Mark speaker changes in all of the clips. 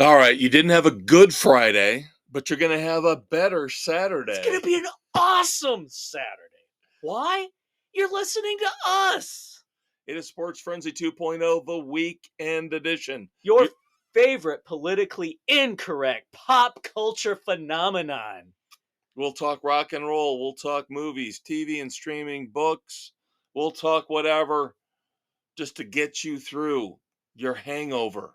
Speaker 1: All right, you didn't have a good Friday, but you're going to have a better
Speaker 2: It's going
Speaker 1: Saturday.
Speaker 2: to be an awesome Saturday. Why? You're listening to us.
Speaker 1: It is Sports Frenzy 2.0, the weekend edition.
Speaker 2: Your favorite politically incorrect pop culture phenomenon.
Speaker 1: We'll talk rock and roll. We'll talk movies, TV and streaming, books. We'll talk whatever just to get you through your hangover.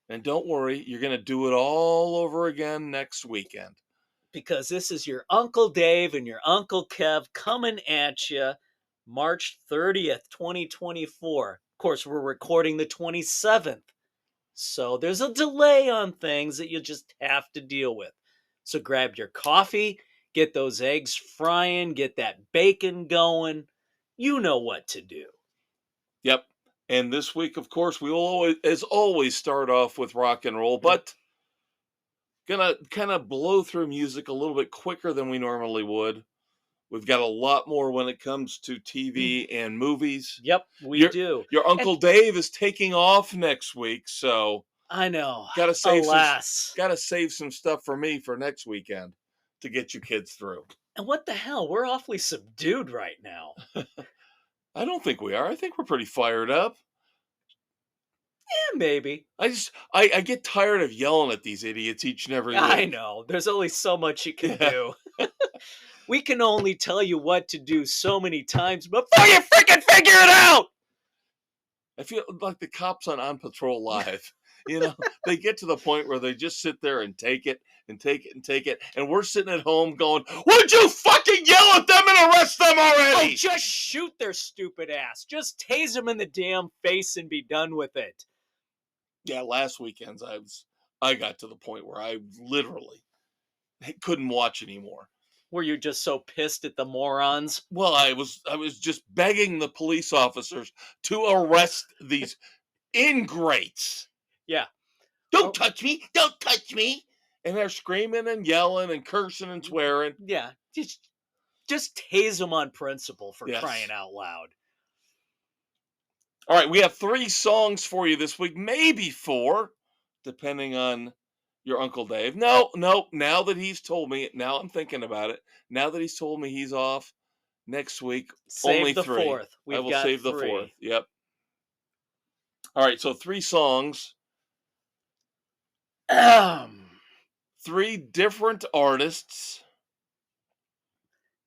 Speaker 1: And don't worry, you're going to do it all over again next weekend.
Speaker 2: Because this is your Uncle Dave and your Uncle Kev coming at you March 30th, 2024. Of course, we're recording the 27th. So there's a delay on things that you just have to deal with. So grab your coffee, get those eggs frying, get that bacon going. You know what to do.
Speaker 1: Yep. And this week, of course, we will always, as always, start off with rock and roll, but gonna kind of blow through music a little bit quicker than we normally would. We've got a lot more when it comes to TV and movies.
Speaker 2: Yep, we
Speaker 1: Your
Speaker 2: do.
Speaker 1: your Uncle Dave is taking off next week, so
Speaker 2: I know.
Speaker 1: gotta save
Speaker 2: Alas.
Speaker 1: some stuff for me for next weekend to get you kids through.
Speaker 2: And what the hell? We're awfully subdued right now.
Speaker 1: I don't think we are. I think we're pretty fired up.
Speaker 2: Yeah, maybe.
Speaker 1: I get tired of yelling at these idiots each and every week.
Speaker 2: I know. There's only so much you can
Speaker 1: Yeah.
Speaker 2: do. We can only tell you what to do so many times before you freaking figure it out.
Speaker 1: I feel like the cops on Patrol Live. They get to the point where they just sit there and take it and take it and take it. And we're sitting at home going, would you fucking yell at them and arrest them already?
Speaker 2: Oh, just shoot their stupid ass. Just tase them in the damn face and be done with it.
Speaker 1: Yeah, last weekend's I got to the point where I literally couldn't watch anymore.
Speaker 2: Were you just so pissed at the morons?
Speaker 1: Well, I was just begging the police officers to arrest these ingrates.
Speaker 2: Yeah.
Speaker 1: Don't touch me! Don't touch me! And they're screaming and yelling and cursing and swearing.
Speaker 2: Yeah. Just tase them on principle for
Speaker 1: Yes.
Speaker 2: crying out loud.
Speaker 1: All right, we have 3 songs for you this week, maybe 4, depending on your Uncle Dave. No, now that he's told me, now I'm thinking about it. Now that he's told me he's off next week,
Speaker 2: Save
Speaker 1: only
Speaker 2: the
Speaker 1: 3.
Speaker 2: fourth.
Speaker 1: I will
Speaker 2: got
Speaker 1: save
Speaker 2: 3.
Speaker 1: the 4th. Yep. All right, so 3 songs, 3 different artists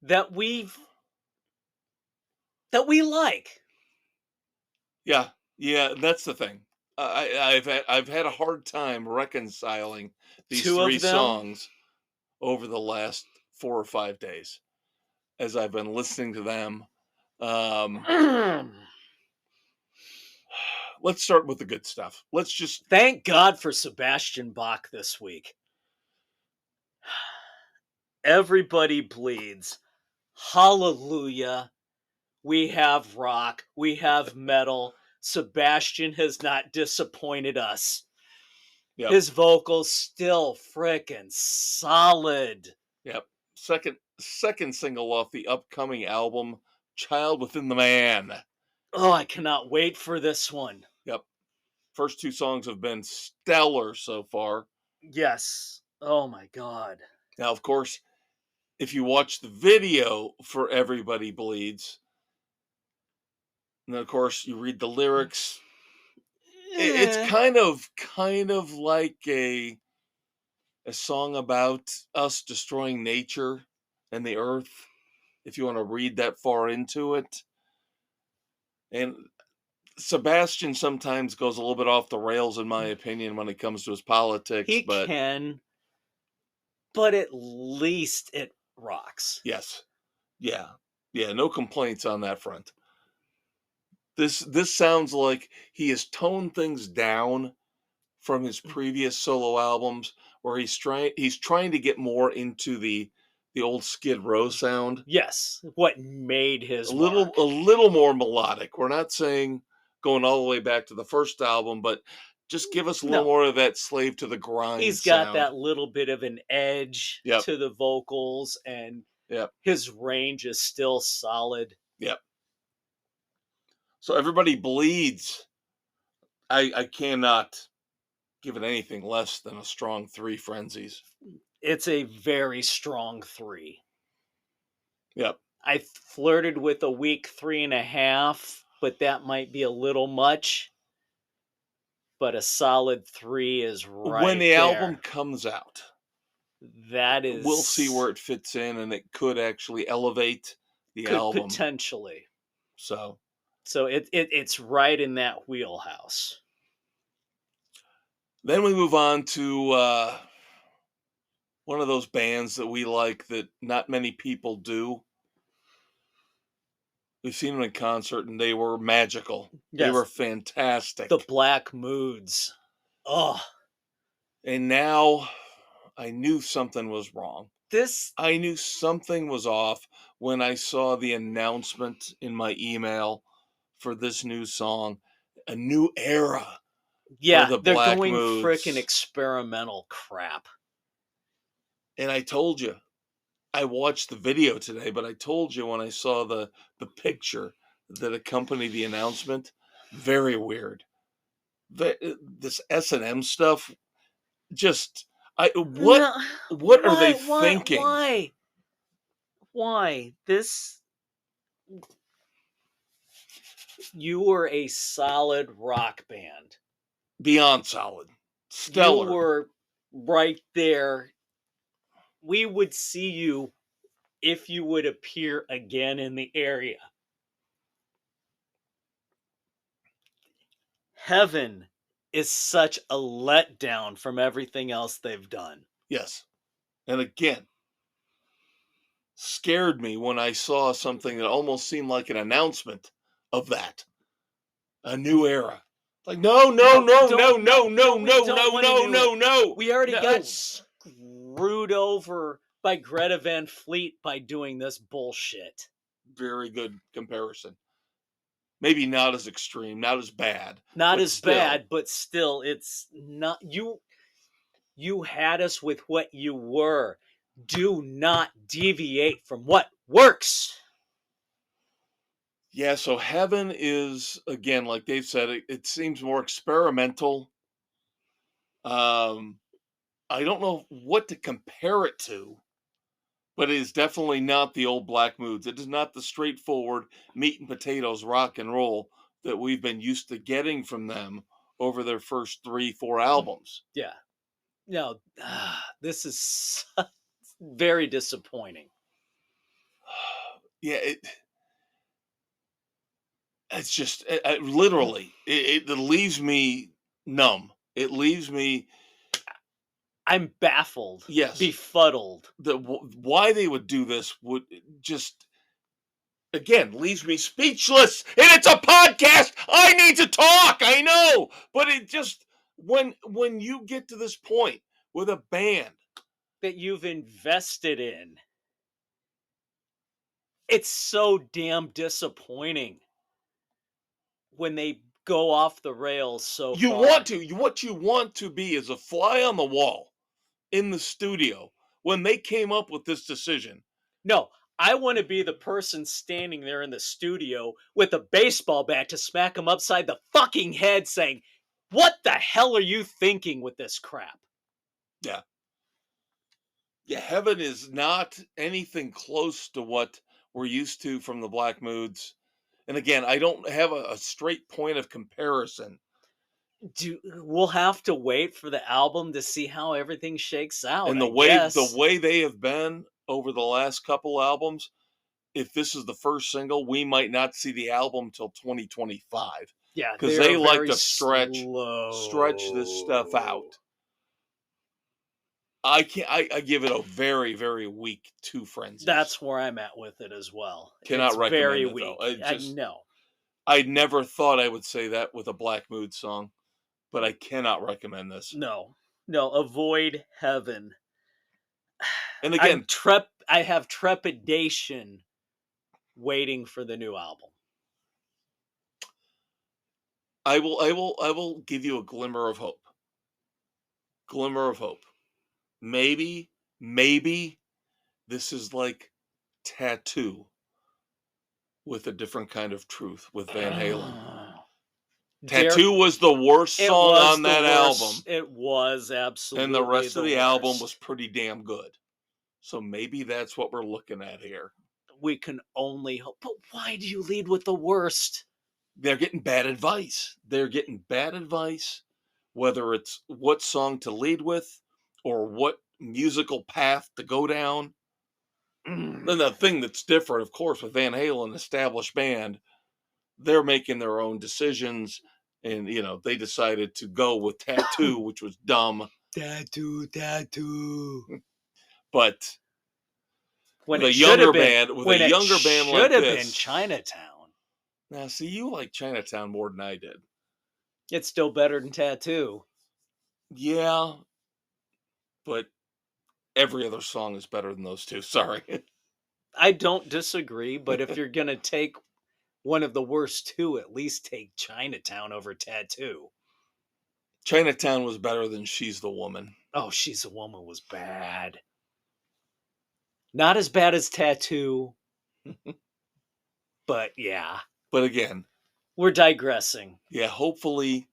Speaker 2: that we like.
Speaker 1: Yeah, that's the thing. I've had a hard time reconciling these
Speaker 2: 2
Speaker 1: 3
Speaker 2: of them.
Speaker 1: songs over the last 4 or 5 days as I've been listening to them. Let's start with the good stuff. Let's just
Speaker 2: Thank God for Sebastian Bach this week. Everybody bleeds. Hallelujah. We have rock. We have metal. Sebastian has not disappointed us.
Speaker 1: Yep.
Speaker 2: His vocals still frickin' solid.
Speaker 1: Yep. Second single off the upcoming album, Child Within the Man.
Speaker 2: Oh, I cannot wait for this one.
Speaker 1: Yep. First 2 songs have been stellar so far.
Speaker 2: Yes. Oh my God.
Speaker 1: Now, of course, if you watch the video for Everybody Bleeds, and then of course you read the lyrics, it's kind of like a song about us destroying nature and the earth, if you want to read that far into it. And Sebastian sometimes goes a little bit off the rails, in my opinion, when it comes to his politics.
Speaker 2: He can, but at least it rocks.
Speaker 1: Yes. Yeah, no complaints on that front. This sounds like he has toned things down from his previous solo albums, where he's trying to get more into the old Skid Row sound.
Speaker 2: Yes, what made his
Speaker 1: a little more melodic. We're not saying going all the way back to the first album, but just give us a little more of that Slave to the Grind.
Speaker 2: He's got that little bit of an edge to the vocals, and his range is still solid.
Speaker 1: Yep. So Everybody Bleeds. I cannot give it anything less than a strong 3 frenzies.
Speaker 2: It's a very strong 3.
Speaker 1: Yep.
Speaker 2: I flirted with a weak 3.5, but that might be a little much. But a solid 3 is
Speaker 1: When
Speaker 2: right
Speaker 1: the album
Speaker 2: there.
Speaker 1: comes out,
Speaker 2: That
Speaker 1: we'll see where
Speaker 2: is
Speaker 1: it fits in, and it could actually elevate the
Speaker 2: could
Speaker 1: album.
Speaker 2: potentially.
Speaker 1: So
Speaker 2: So it's right in that wheelhouse.
Speaker 1: then we move on to one of those bands that we like that not many people do. We've seen them in concert, and they were magical. They were
Speaker 2: Yes,
Speaker 1: fantastic.
Speaker 2: the Black Moods. Oh,
Speaker 1: And now I knew something was wrong.
Speaker 2: this
Speaker 1: I knew something was off when I saw the announcement in my email for this new song, A New Era for
Speaker 2: yeah,
Speaker 1: the
Speaker 2: they're
Speaker 1: Black
Speaker 2: going frickin'
Speaker 1: Moods.
Speaker 2: experimental crap.
Speaker 1: And I told you, I watched the video today, but I told you when I saw the picture that accompanied the announcement, very weird. This S&M stuff, just
Speaker 2: No,
Speaker 1: what are they thinking?
Speaker 2: why? This You were a solid rock band.
Speaker 1: Beyond solid,
Speaker 2: You
Speaker 1: stellar.
Speaker 2: were right there. We would see you if you would appear again in the area. Heaven is such a letdown from everything else they've done.
Speaker 1: Yes, and again, scared me when I saw something that almost seemed like an announcement of that. A new era. Like, no, no, no, no, no, no,
Speaker 2: we
Speaker 1: no,
Speaker 2: don't
Speaker 1: no,
Speaker 2: want a
Speaker 1: no,
Speaker 2: new era.
Speaker 1: no, no.
Speaker 2: We already got
Speaker 1: No.
Speaker 2: screwed over by Greta Van Fleet by doing this bullshit.
Speaker 1: Very good comparison. Maybe not as extreme, not as bad.
Speaker 2: Not
Speaker 1: but
Speaker 2: as
Speaker 1: still,
Speaker 2: bad, but still, it's not you. You had us with what you were. Do not deviate from what works.
Speaker 1: Yeah, so Heaven is, again, like Dave said, it seems more experimental. Um, I don't know what to compare it to, but it is definitely not the old Black Moods. It is not the straightforward meat and potatoes rock and roll that we've been used to getting from them over their first 3-4 albums.
Speaker 2: Yeah. No, this is very disappointing.
Speaker 1: Yeah, it's just literally it leaves me numb. It leaves me,
Speaker 2: I'm baffled,
Speaker 1: yes,
Speaker 2: befuddled.
Speaker 1: why they would do this would just, again, leaves me speechless. And it's a podcast. I need to talk. I know, but it just, when you get to this point with a band
Speaker 2: That you've invested in. It's so damn disappointing when they go off the rails so
Speaker 1: you
Speaker 2: far.
Speaker 1: what you want to be is a fly on the wall in the studio when they came up with this decision.
Speaker 2: No, I want to be the person standing there in the studio with a baseball bat to smack him upside the fucking head saying, "What the hell are you thinking with this crap?"
Speaker 1: Yeah. Yeah, Heaven is not anything close to what we're used to from the Black Moods. And again, I don't have a straight point of comparison.
Speaker 2: We'll have to wait for the album to see how everything shakes out,
Speaker 1: And
Speaker 2: I
Speaker 1: the
Speaker 2: guess.
Speaker 1: way they have been over the last couple albums, if this is the first single, we might not see the album till 2025
Speaker 2: Yeah,
Speaker 1: because
Speaker 2: they're
Speaker 1: they like
Speaker 2: very
Speaker 1: to stretch this stuff
Speaker 2: slow.
Speaker 1: out. I can't. I give it a very, very weak 2 frenzies.
Speaker 2: That's where I'm at with it as well.
Speaker 1: Cannot
Speaker 2: It's
Speaker 1: recommend
Speaker 2: very
Speaker 1: it
Speaker 2: weak.
Speaker 1: though.
Speaker 2: I know.
Speaker 1: I never thought I would say that with a Black Mood song, but I cannot recommend this.
Speaker 2: No. No, avoid Heaven.
Speaker 1: And again,
Speaker 2: I have trepidation waiting for the new album.
Speaker 1: I will give you a glimmer of hope. Glimmer of hope. Maybe this is like Tattoo with a different kind of truth with Van Halen. Tattoo was the worst song on that album.
Speaker 2: It was absolutely
Speaker 1: and the rest of the
Speaker 2: worst.
Speaker 1: album was pretty damn good. So maybe that's what we're looking at here.
Speaker 2: We can only hope. But why do you lead with the worst?
Speaker 1: They're getting bad advice. Whether it's what song to lead with or what musical path to go down. Then the thing that's different, of course, with Van Halen, established band, they're making their own decisions. And, they decided to go with Tattoo, which was dumb.
Speaker 2: Tattoo.
Speaker 1: But
Speaker 2: When
Speaker 1: with
Speaker 2: it
Speaker 1: a
Speaker 2: should
Speaker 1: younger
Speaker 2: have been,
Speaker 1: band, with
Speaker 2: when
Speaker 1: a
Speaker 2: it
Speaker 1: younger band like
Speaker 2: should have
Speaker 1: this.
Speaker 2: been Chinatown.
Speaker 1: Now, see, you like Chinatown more than I did.
Speaker 2: It's still better than Tattoo.
Speaker 1: Yeah, but every other song is better than those two. Sorry.
Speaker 2: I don't disagree, but if you're going to take one of the worst two, at least take Chinatown over Tattoo.
Speaker 1: Chinatown was better than She's the Woman.
Speaker 2: Oh, She's a Woman was bad. Not as bad as Tattoo, but yeah.
Speaker 1: But again,
Speaker 2: we're digressing.
Speaker 1: Yeah, hopefully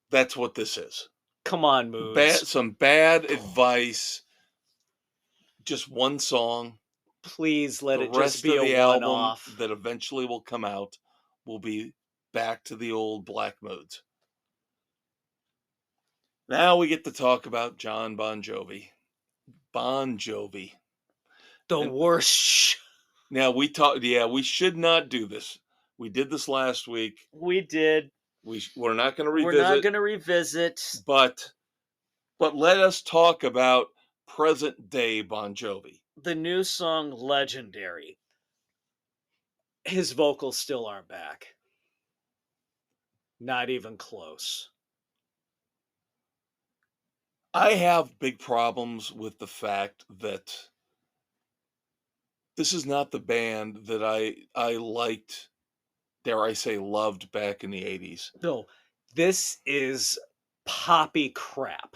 Speaker 1: that's what this is.
Speaker 2: Come on, Moose.
Speaker 1: Some bad advice. Just one song.
Speaker 2: Please let it just be a one-off.
Speaker 1: That eventually will come out will be back to the old black moods. Now we get to talk about John Bon Jovi.
Speaker 2: The worst.
Speaker 1: Now we should not do this. We did this last week.
Speaker 2: We did.
Speaker 1: We're not going to revisit. But let us talk about present day Bon Jovi.
Speaker 2: The new song Legendary. His vocals still aren't back. Not even close.
Speaker 1: I have big problems with the fact that this is not the band that I liked, dare I say, loved back in the 80s.
Speaker 2: No, this is poppy crap.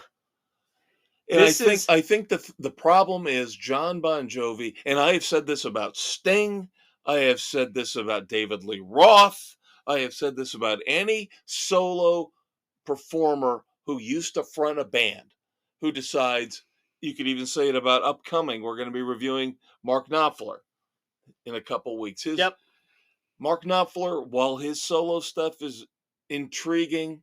Speaker 1: And I think that the problem is John Bon Jovi, and I have said this about Sting, I have said this about David Lee Roth, I have said this about any solo performer who used to front a band, who decides, you could even say it about upcoming, we're going to be reviewing Mark Knopfler in a couple weeks. Mark Knopfler, while his solo stuff is intriguing,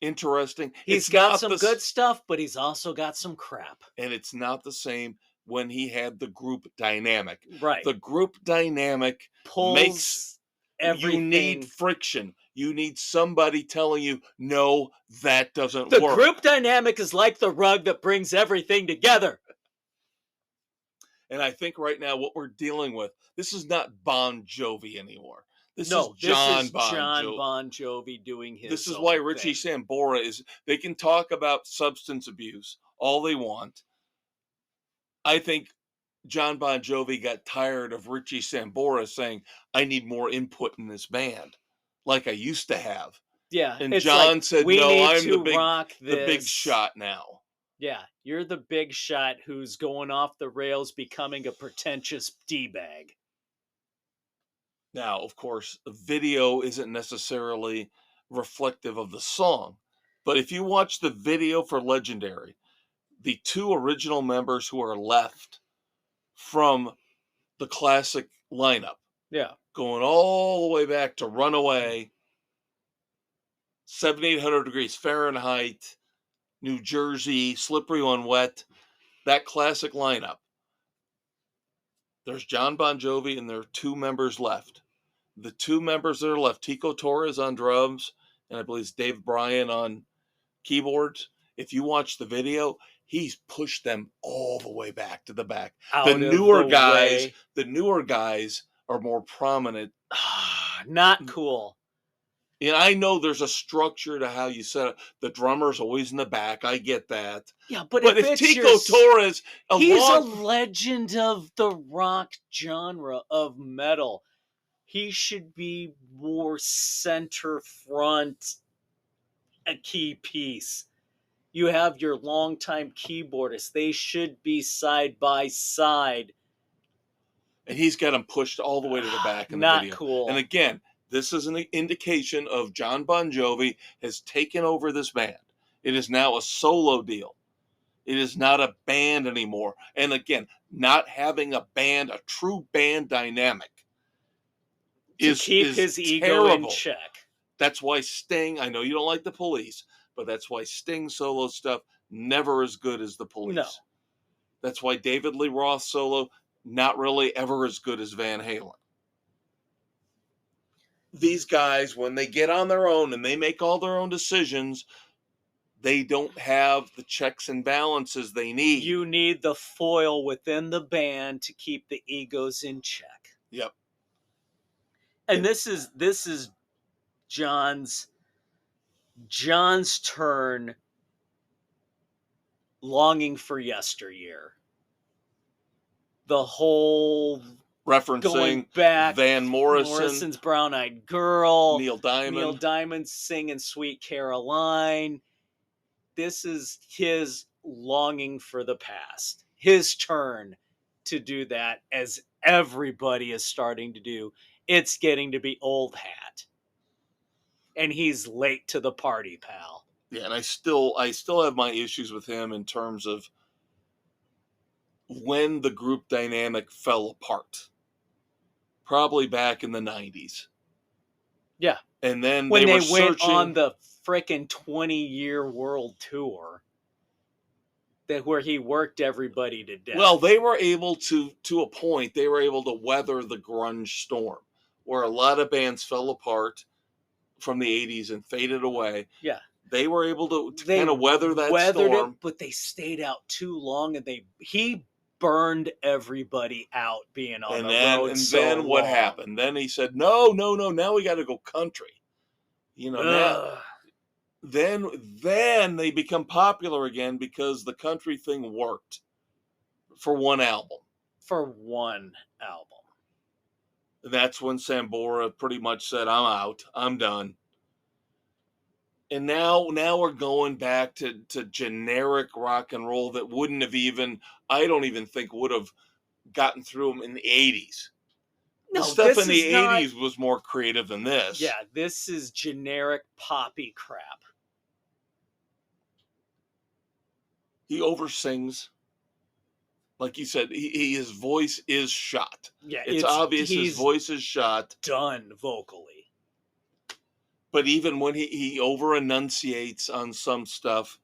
Speaker 1: interesting,
Speaker 2: he's got some good stuff, but he's also got some crap.
Speaker 1: And it's not the same when he had the group dynamic.
Speaker 2: Right.
Speaker 1: The group dynamic makes everything. You need friction. You need somebody telling you, no, that doesn't work.
Speaker 2: The group dynamic is like the rug that brings everything together.
Speaker 1: And I think right now what we're dealing with, this is not Bon Jovi anymore. This is John
Speaker 2: Bon Jovi doing his.
Speaker 1: This is why Richie Sambora they can talk about substance abuse all they want. I think John Bon Jovi got tired of Richie Sambora saying, I need more input in this band, like I used to have.
Speaker 2: Yeah.
Speaker 1: And John said, no, I'm the big shot now.
Speaker 2: Yeah, you're the big shot who's going off the rails, becoming a pretentious D-bag.
Speaker 1: Now, of course, the video isn't necessarily reflective of the song, but if you watch the video for Legendary, the two original members who are left from the classic lineup, going all the way back to Runaway, 7,800 degrees Fahrenheit, New Jersey, Slippery When Wet, that classic lineup. There's John Bon Jovi and there are two members left. The two members that are left, Tico Torres on drums, and I believe it's Dave Bryan on keyboards. If you watch the video, he's pushed them all the way back to the back. The newer guys are more prominent.
Speaker 2: Not cool.
Speaker 1: And I know there's a structure to how you set it. The drummer's always in the back. I get that.
Speaker 2: Yeah, but
Speaker 1: if Tico Torres,
Speaker 2: he's a legend of the rock genre of metal. He should be more center front, a key piece. You have your longtime keyboardist. They should be side by side.
Speaker 1: And he's got them pushed all the way to the back in the
Speaker 2: video.
Speaker 1: Not
Speaker 2: cool.
Speaker 1: And again, This is an indication of John Bon Jovi has taken over this band. It is now a solo deal. It is not a band anymore. And again, not having a band, a true band dynamic,
Speaker 2: to keep
Speaker 1: is
Speaker 2: his ego in
Speaker 1: terrible.
Speaker 2: check.
Speaker 1: That's why Sting, I know you don't like the Police, but that's why Sting solo stuff never as good as the Police.
Speaker 2: No.
Speaker 1: That's why David Lee Roth solo, not really ever as good as Van Halen. These guys, when they get on their own and they make all their own decisions, they don't have the checks and balances they need.
Speaker 2: You need the foil within the band to keep the egos in check.
Speaker 1: Yep.
Speaker 2: And this is John's turn, longing for yesteryear. The whole
Speaker 1: referencing
Speaker 2: going back,
Speaker 1: Van
Speaker 2: Morrison's Brown-Eyed Girl,
Speaker 1: Neil Diamond
Speaker 2: singing Sweet Caroline. This is his longing for the past. His turn to do that, as everybody is starting to do. It's getting to be old hat. And he's late to the party, pal.
Speaker 1: Yeah, and I still have my issues with him in terms of when the group dynamic fell apart. Probably back in the 90s.
Speaker 2: Yeah.
Speaker 1: And then
Speaker 2: when they
Speaker 1: went
Speaker 2: on the frickin' 20-year world tour, where he worked everybody to death.
Speaker 1: Well, they were able to a point, they were able to weather the grunge storm, where a lot of bands fell apart from the 80s and faded away.
Speaker 2: Yeah.
Speaker 1: They were able to kind of weather that storm.
Speaker 2: It, but they stayed out too long, and he burned everybody out being on the road.
Speaker 1: And then what happened? Then he said, no, now we got to go country. Now, then they become popular again because the country thing worked for one album. That's when Sambora pretty much said, I'm out, I'm done. And now we're going back to generic rock and roll that wouldn't have I don't even think would have gotten through them in the 80s. No, the stuff in the 80s was more creative than this.
Speaker 2: Yeah, this is generic poppy crap.
Speaker 1: He oversings. Like you said, his voice is shot.
Speaker 2: Yeah,
Speaker 1: it's obvious his voice is shot.
Speaker 2: Done vocally.
Speaker 1: But even when he over-enunciates on some stuff,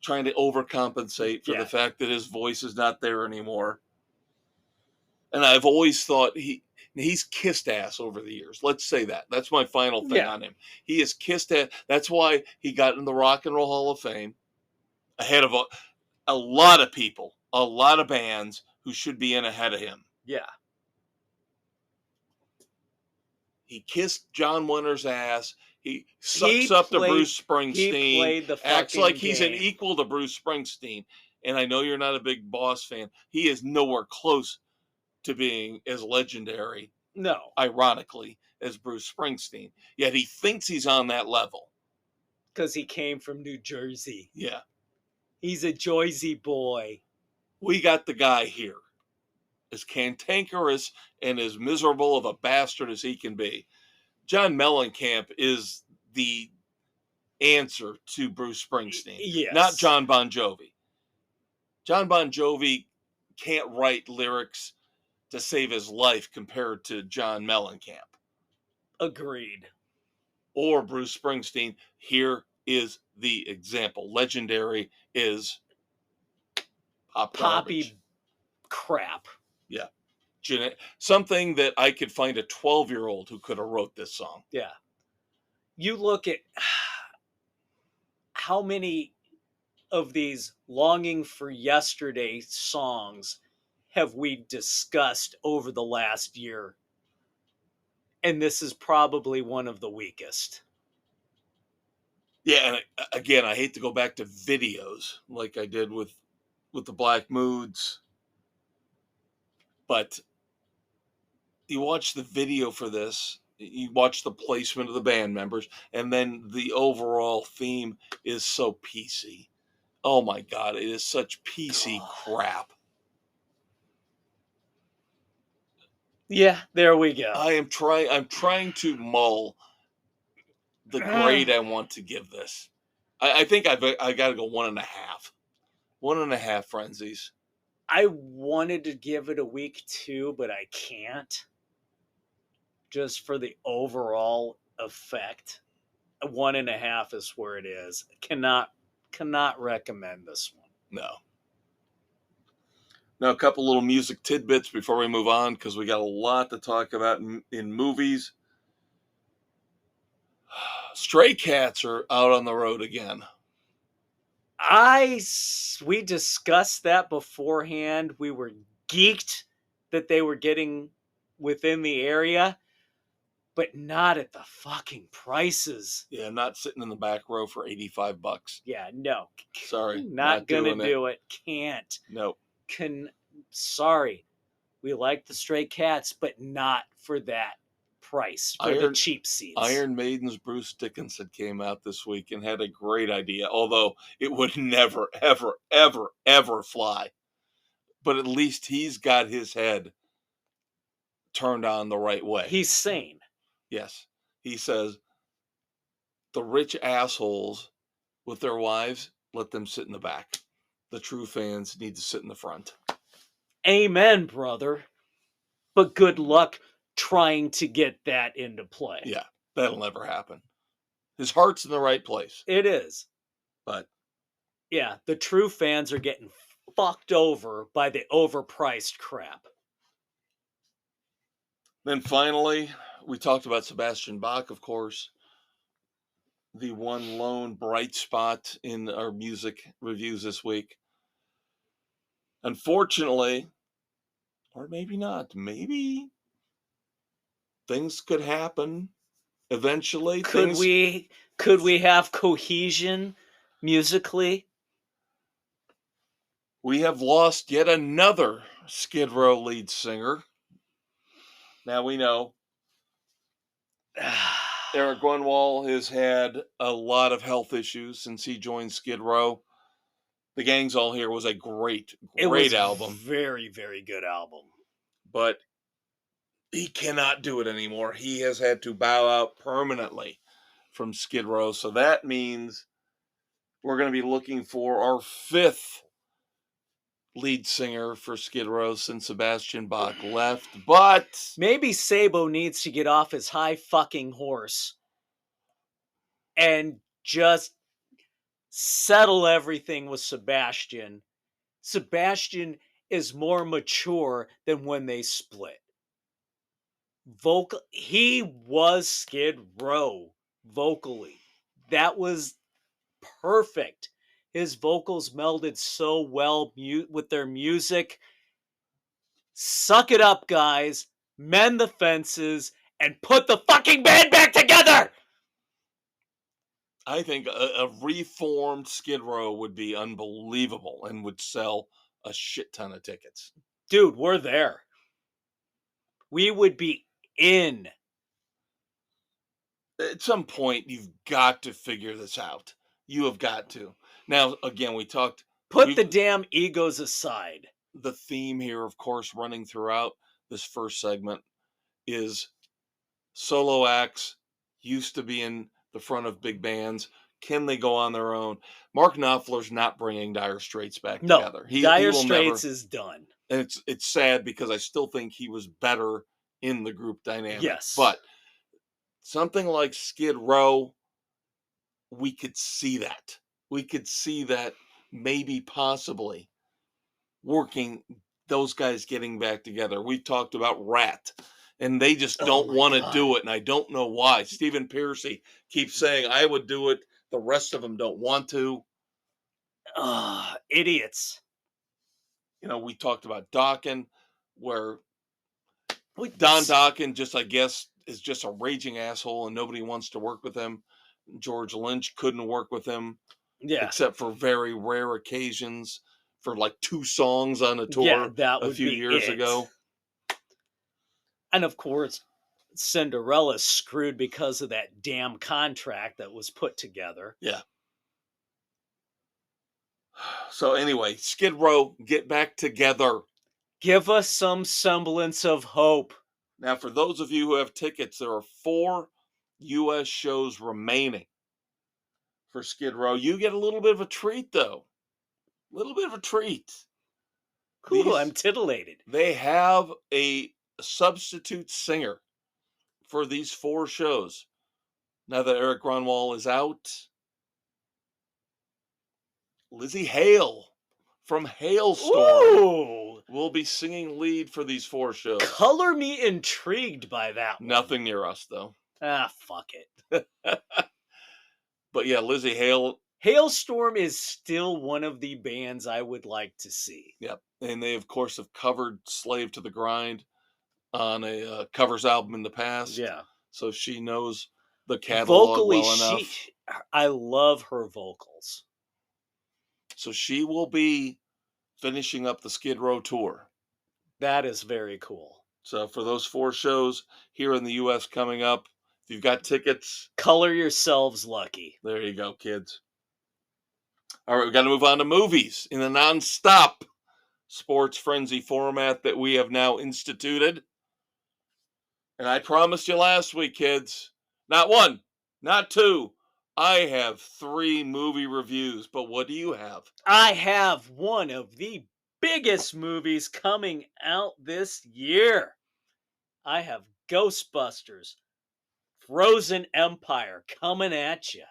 Speaker 1: trying to overcompensate for the fact that his voice is not there anymore. And I've always thought he's kissed ass over the years. Let's say that. That's my final thing on him. He has kissed ass. That's why he got in the Rock and Roll Hall of Fame ahead of a lot of people, a lot of bands who should be in ahead of him.
Speaker 2: Yeah.
Speaker 1: He kissed John Winter's ass. He sucks up to Bruce Springsteen.
Speaker 2: He played the
Speaker 1: acts like
Speaker 2: game.
Speaker 1: He's an equal to Bruce Springsteen. And I know you're not a big Boss fan. He is nowhere close to being as legendary, ironically, as Bruce Springsteen. Yet he thinks he's on that level.
Speaker 2: Because he came from New Jersey.
Speaker 1: Yeah.
Speaker 2: He's a Jersey boy.
Speaker 1: We got the guy here. As cantankerous and as miserable of a bastard as he can be. John Mellencamp is the answer to Bruce Springsteen.
Speaker 2: Yes.
Speaker 1: Not John Bon Jovi. John Bon Jovi can't write lyrics to save his life compared to John Mellencamp.
Speaker 2: Agreed.
Speaker 1: Or Bruce Springsteen. Here is the example. Legendary is poppy
Speaker 2: crap.
Speaker 1: Yeah. Something that I could find a 12-year-old who could have wrote this song.
Speaker 2: Yeah. You look at how many of these longing for yesterday songs have we discussed over the last year? And this is probably one of the weakest.
Speaker 1: Yeah, and again, I hate to go back to videos like I did with the Black Moods. But you watch the video for this, you watch the placement of the band members, and then the overall theme is so PC. Oh my God, it is such PC crap.
Speaker 2: Yeah, there we go.
Speaker 1: I'm trying to mull the grade I want to give this. I think I got to go 1.5. 1.5 frenzies.
Speaker 2: I wanted to give it a week too, but I can't. Just for the overall effect, 1.5 is where it is. Cannot recommend this one.
Speaker 1: No. Now, a couple little music tidbits before we move on, because we got a lot to talk about in movies. Stray Cats are out on the road again.
Speaker 2: We discussed that beforehand. We were geeked that they were getting within the area, but not at the fucking prices.
Speaker 1: Yeah, I'm not sitting in the back row for $85.
Speaker 2: Yeah, no.
Speaker 1: Sorry,
Speaker 2: Not gonna
Speaker 1: doing
Speaker 2: do it. Can't.
Speaker 1: Nope.
Speaker 2: Sorry. We like the Stray Cats, but not for that price, for the cheap seats.
Speaker 1: Iron Maiden's Bruce Dickinson came out this week and had a great idea, although it would never, ever, ever, ever fly. But at least he's got his head turned on the right way.
Speaker 2: He's sane.
Speaker 1: Yes. He says, the rich assholes with their wives, let them sit in the back. The true fans need to sit in the front.
Speaker 2: Amen, brother. But good luck trying to get that into play.
Speaker 1: Yeah, that'll never happen. His heart's in the right place.
Speaker 2: It is.
Speaker 1: But
Speaker 2: yeah, the true fans are getting fucked over by the overpriced crap.
Speaker 1: Then finally, we talked about Sebastian Bach, of course. The one lone bright spot in our music reviews this week. Unfortunately, or maybe not, maybe things could happen eventually.
Speaker 2: Could we have cohesion musically?
Speaker 1: We have lost yet another Skid Row lead singer. Now we know Eric Grunwald has had a lot of health issues since he joined Skid Row. The Gang's All Here was a great album.
Speaker 2: Very, very good album.
Speaker 1: But he cannot do it anymore. He has had to bow out permanently from Skid Row. So that means we're going to be looking for our 5th lead singer for Skid Row since Sebastian Bach left. But
Speaker 2: maybe Sabo needs to get off his high fucking horse and just settle everything with Sebastian. Sebastian is more mature than when they split. He was Skid Row vocally. That was perfect. His vocals melded so well with their music. Suck it up, guys. Mend the fences and put the fucking band back together.
Speaker 1: I think a reformed Skid Row would be unbelievable and would sell a shit ton of tickets.
Speaker 2: Dude, we're there. We would be in.
Speaker 1: At some point, you've got to figure this out. You have got to. Now, again,
Speaker 2: Put the damn egos aside.
Speaker 1: The theme here, of course, running throughout this first segment is solo acts used to be in the front of big bands. Can they go on their own? Mark Knopfler's not bringing Dire Straits back together.
Speaker 2: Dire Straits is done.
Speaker 1: And it's sad because I still think he was better in the group dynamic.
Speaker 2: Yes.
Speaker 1: But something like Skid Row, we could see that. We could see that maybe possibly working, those guys getting back together. We talked about Rat, and they just don't want to do it, and I don't know why. Stephen Pearcy keeps saying, I would do it. The rest of them don't want to.
Speaker 2: Idiots.
Speaker 1: We talked about Dokken, where Don Dokken just, I guess, is just a raging asshole, and nobody wants to work with him. George Lynch couldn't work with him, except for very rare occasions, for like 2 songs on a tour a few years ago.
Speaker 2: And of course, Cinderella's screwed because of that damn contract that was put together.
Speaker 1: Yeah. So anyway, Skid Row, get back together.
Speaker 2: Give us some semblance of hope.
Speaker 1: Now, for those of you who have tickets, there are 4 U.S. shows remaining for Skid Row. You get a little bit of a treat, though. A little bit of a treat.
Speaker 2: Ooh, I'm titillated.
Speaker 1: They have a substitute singer for these 4 shows. Now that Eric Grunwald is out, Lizzie Hale from Hailstorm
Speaker 2: Ooh,
Speaker 1: will be singing lead for these 4 shows.
Speaker 2: color me intrigued by that one.
Speaker 1: Nothing near us, though.
Speaker 2: Fuck it.
Speaker 1: But yeah, Lizzie Hale.
Speaker 2: Hailstorm is still one of the bands I would like to see.
Speaker 1: Yep. And they, of course, have covered Slave to the Grind on a covers album in the past.
Speaker 2: Yeah.
Speaker 1: So she knows the catalog
Speaker 2: Vocally,
Speaker 1: well enough.
Speaker 2: I love her vocals.
Speaker 1: So she will be finishing up the Skid Row tour.
Speaker 2: That is very cool.
Speaker 1: So for those 4 shows here in the U.S. coming up, if you've got tickets,
Speaker 2: color yourselves lucky.
Speaker 1: There you go, kids. All right, we've got to move on to movies in the non-stop sports frenzy format that we have now instituted. And I promised you last week, kids, not 1, not 2. I have 3 movie reviews, but what do you have?
Speaker 2: I have one of the biggest movies coming out this year. I have Ghostbusters, Frozen Empire coming at you.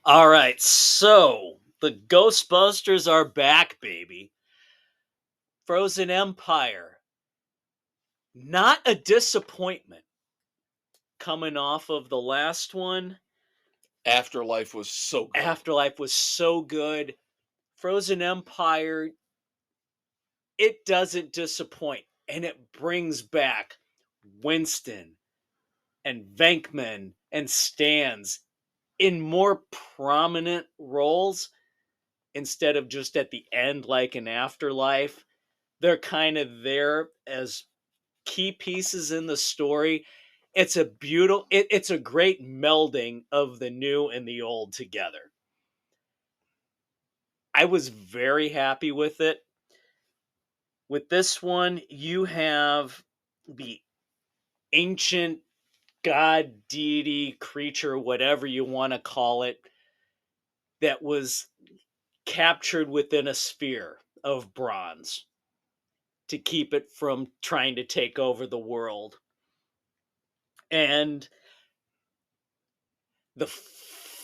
Speaker 2: All right, so the Ghostbusters are back, baby. Frozen Empire, not a disappointment coming off of the last one.
Speaker 1: Afterlife was so good.
Speaker 2: Afterlife was so good. Frozen Empire, it doesn't disappoint. And it brings back Winston and Venkman and Stans in more prominent roles instead of just at the end like in Afterlife. They're kind of there as key pieces in the story. It's a beautiful, it's a great melding of the new and the old together. I was very happy with it. With this one, you have the ancient god, deity, creature, whatever you want to call it, that was captured within a sphere of bronze to keep it from trying to take over the world. And the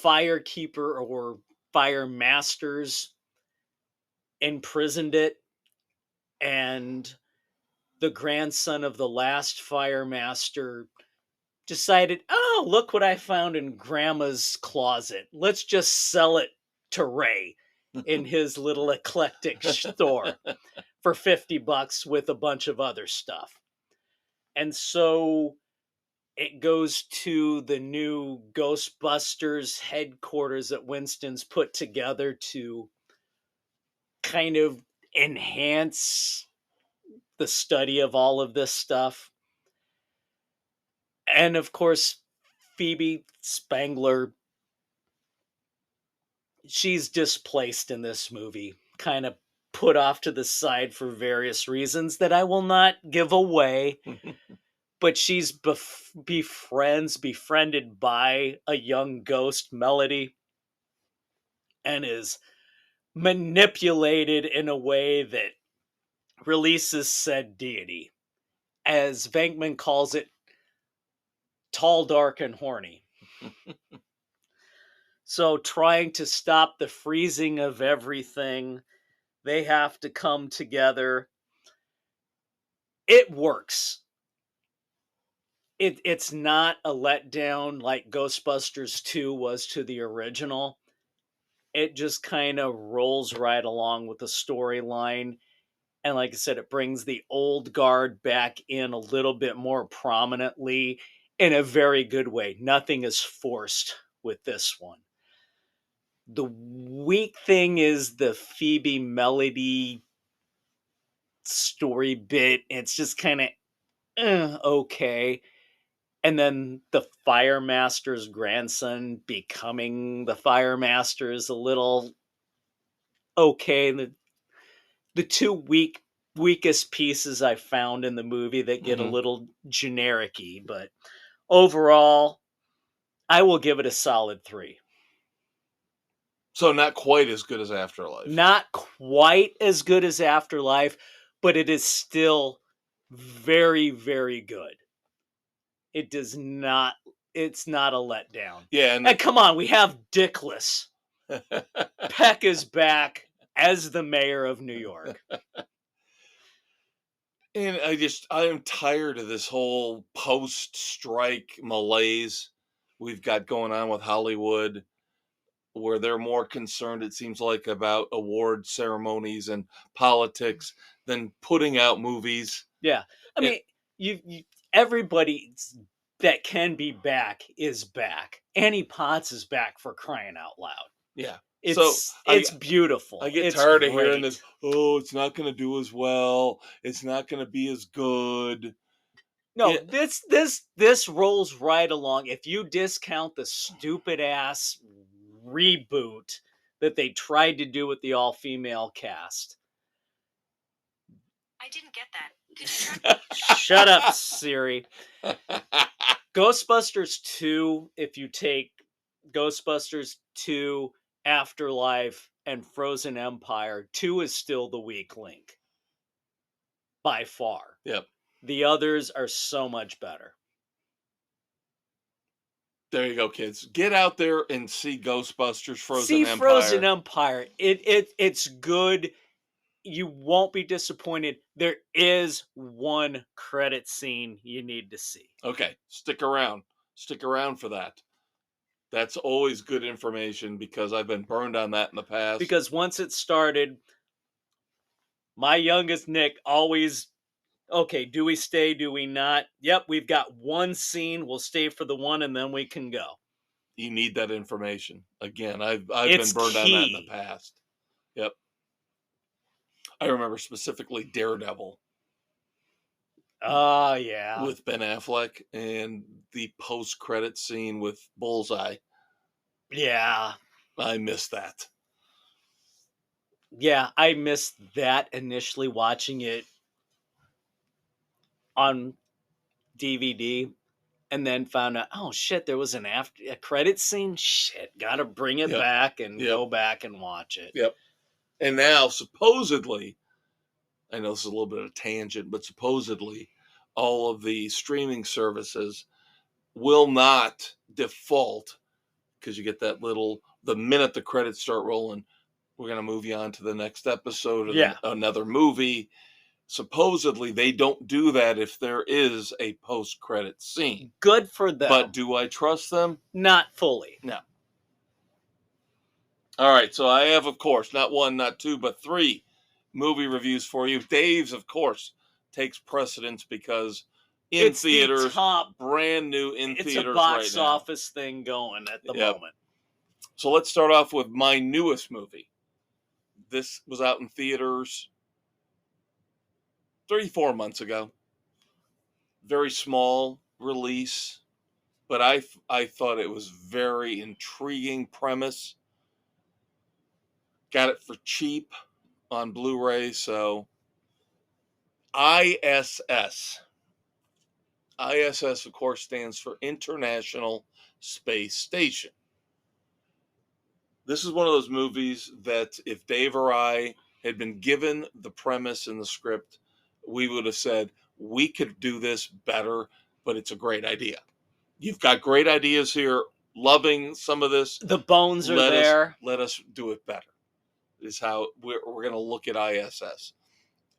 Speaker 2: firekeeper or fire masters imprisoned it, and the grandson of the last fire master decided, oh, look what I found in grandma's closet. Let's just sell it to Ray in his little eclectic store for $50 with a bunch of other stuff. And so it goes to the new Ghostbusters headquarters that Winston's put together to kind of enhance the study of all of this stuff. And of course, Phoebe Spangler, she's displaced in this movie, kind of put off to the side for various reasons that I will not give away. But she's befriended by a young ghost, Melody, and is manipulated in a way that releases said deity. As Venkman calls it, tall, dark, and horny. So trying to stop the freezing of everything, they have to come together. It works. It's not a letdown like Ghostbusters 2 was to the original. It just kind of rolls right along with the storyline. And like I said, it brings the old guard back in a little bit more prominently in a very good way. Nothing is forced with this one. The weak thing is the Phoebe Melody story bit. It's just kind of okay. And then the Fire Master's grandson becoming the Fire Master is a little okay. The two weak weakest pieces I found in the movie that get a
Speaker 1: Mhm.
Speaker 2: little generic-y, but overall, I will give it a solid 3.
Speaker 1: So not quite as good as Afterlife.
Speaker 2: Not quite as good as Afterlife, but it is still very, very good. It does not. It's not a letdown.
Speaker 1: Yeah, and
Speaker 2: And come on, we have Dickless. Peck is back as the mayor of New York.
Speaker 1: and I am tired of this whole post-strike malaise we've got going on with Hollywood, where they're more concerned, it seems like, about award ceremonies and politics than putting out movies.
Speaker 2: Yeah, I
Speaker 1: And
Speaker 2: mean, you everybody that can be back is back. Annie Potts is back, for crying out loud.
Speaker 1: yeah, so
Speaker 2: It's
Speaker 1: I
Speaker 2: beautiful.
Speaker 1: get
Speaker 2: It's
Speaker 1: tired of hearing this.
Speaker 2: great.
Speaker 1: Oh, it's not going to do as well. It's not going to be as good. Yeah,
Speaker 2: No, this rolls right along. If you discount the stupid ass reboot that they tried to do with the all female cast.
Speaker 3: I didn't get that. Could you try?
Speaker 2: Shut up, Siri. Ghostbusters 2, if you take Ghostbusters 2, Afterlife, and Frozen Empire, 2 is still the weak link. By far.
Speaker 1: Yep.
Speaker 2: The others are so much better.
Speaker 1: There you go, kids. Get out there and see Ghostbusters Frozen
Speaker 2: See
Speaker 1: Empire.
Speaker 2: Frozen Empire. It's good. You won't be disappointed. There is one credit scene you need to see.
Speaker 1: Okay, stick around. Stick around for that. That's always good information because I've been burned on that in the past.
Speaker 2: Because once it started, my youngest Nick always, okay, do we stay? Do we not? Yep, we've got one scene. We'll stay for the one and then we can go.
Speaker 1: You need that information. Again, I've been
Speaker 2: It's
Speaker 1: burned on that in the
Speaker 2: key.
Speaker 1: past. Yep. I remember specifically Daredevil
Speaker 2: Oh, yeah.
Speaker 1: with Ben Affleck and the post-credit scene with Bullseye.
Speaker 2: Yeah.
Speaker 1: I missed that.
Speaker 2: Yeah, I missed that initially watching it on DVD and then found out, oh shit, there was a credit scene. Shit, gotta bring it
Speaker 1: Yep.
Speaker 2: back and
Speaker 1: Yep.
Speaker 2: go back and watch it.
Speaker 1: Yep. And now, supposedly, I know this is a little bit of a tangent, but supposedly all of the streaming services will not default, because you get that little, the minute the credits start rolling, we're going to move you on to the next episode or
Speaker 2: Yeah.
Speaker 1: another movie. Supposedly they don't do that if there is a post-credit scene.
Speaker 2: Good for them.
Speaker 1: But do I trust them?
Speaker 2: Not fully.
Speaker 1: No. All right, so I have, of course, not one, not two, but 3 movie reviews for you. Dave's, of course, takes precedence because in
Speaker 2: It's the
Speaker 1: theaters,
Speaker 2: top,
Speaker 1: brand new in
Speaker 2: it's
Speaker 1: theaters
Speaker 2: a box
Speaker 1: right now.
Speaker 2: office thing going at the
Speaker 1: Yep.
Speaker 2: moment.
Speaker 1: So let's start off with my newest movie. This was out in theaters 3-4 months ago. Very small release, but I thought it was very intriguing premise. Got it for cheap on Blu-ray, so I.S.S. I.S.S, of course, stands for International Space Station. This is one of those movies that if Dave or I had been given the premise and the script, we would have said, we could do this better, but it's a great idea. You've got great ideas here. Loving some of this.
Speaker 2: The bones are there.
Speaker 1: Let us do it better. Is how we're going to look at I.S.S.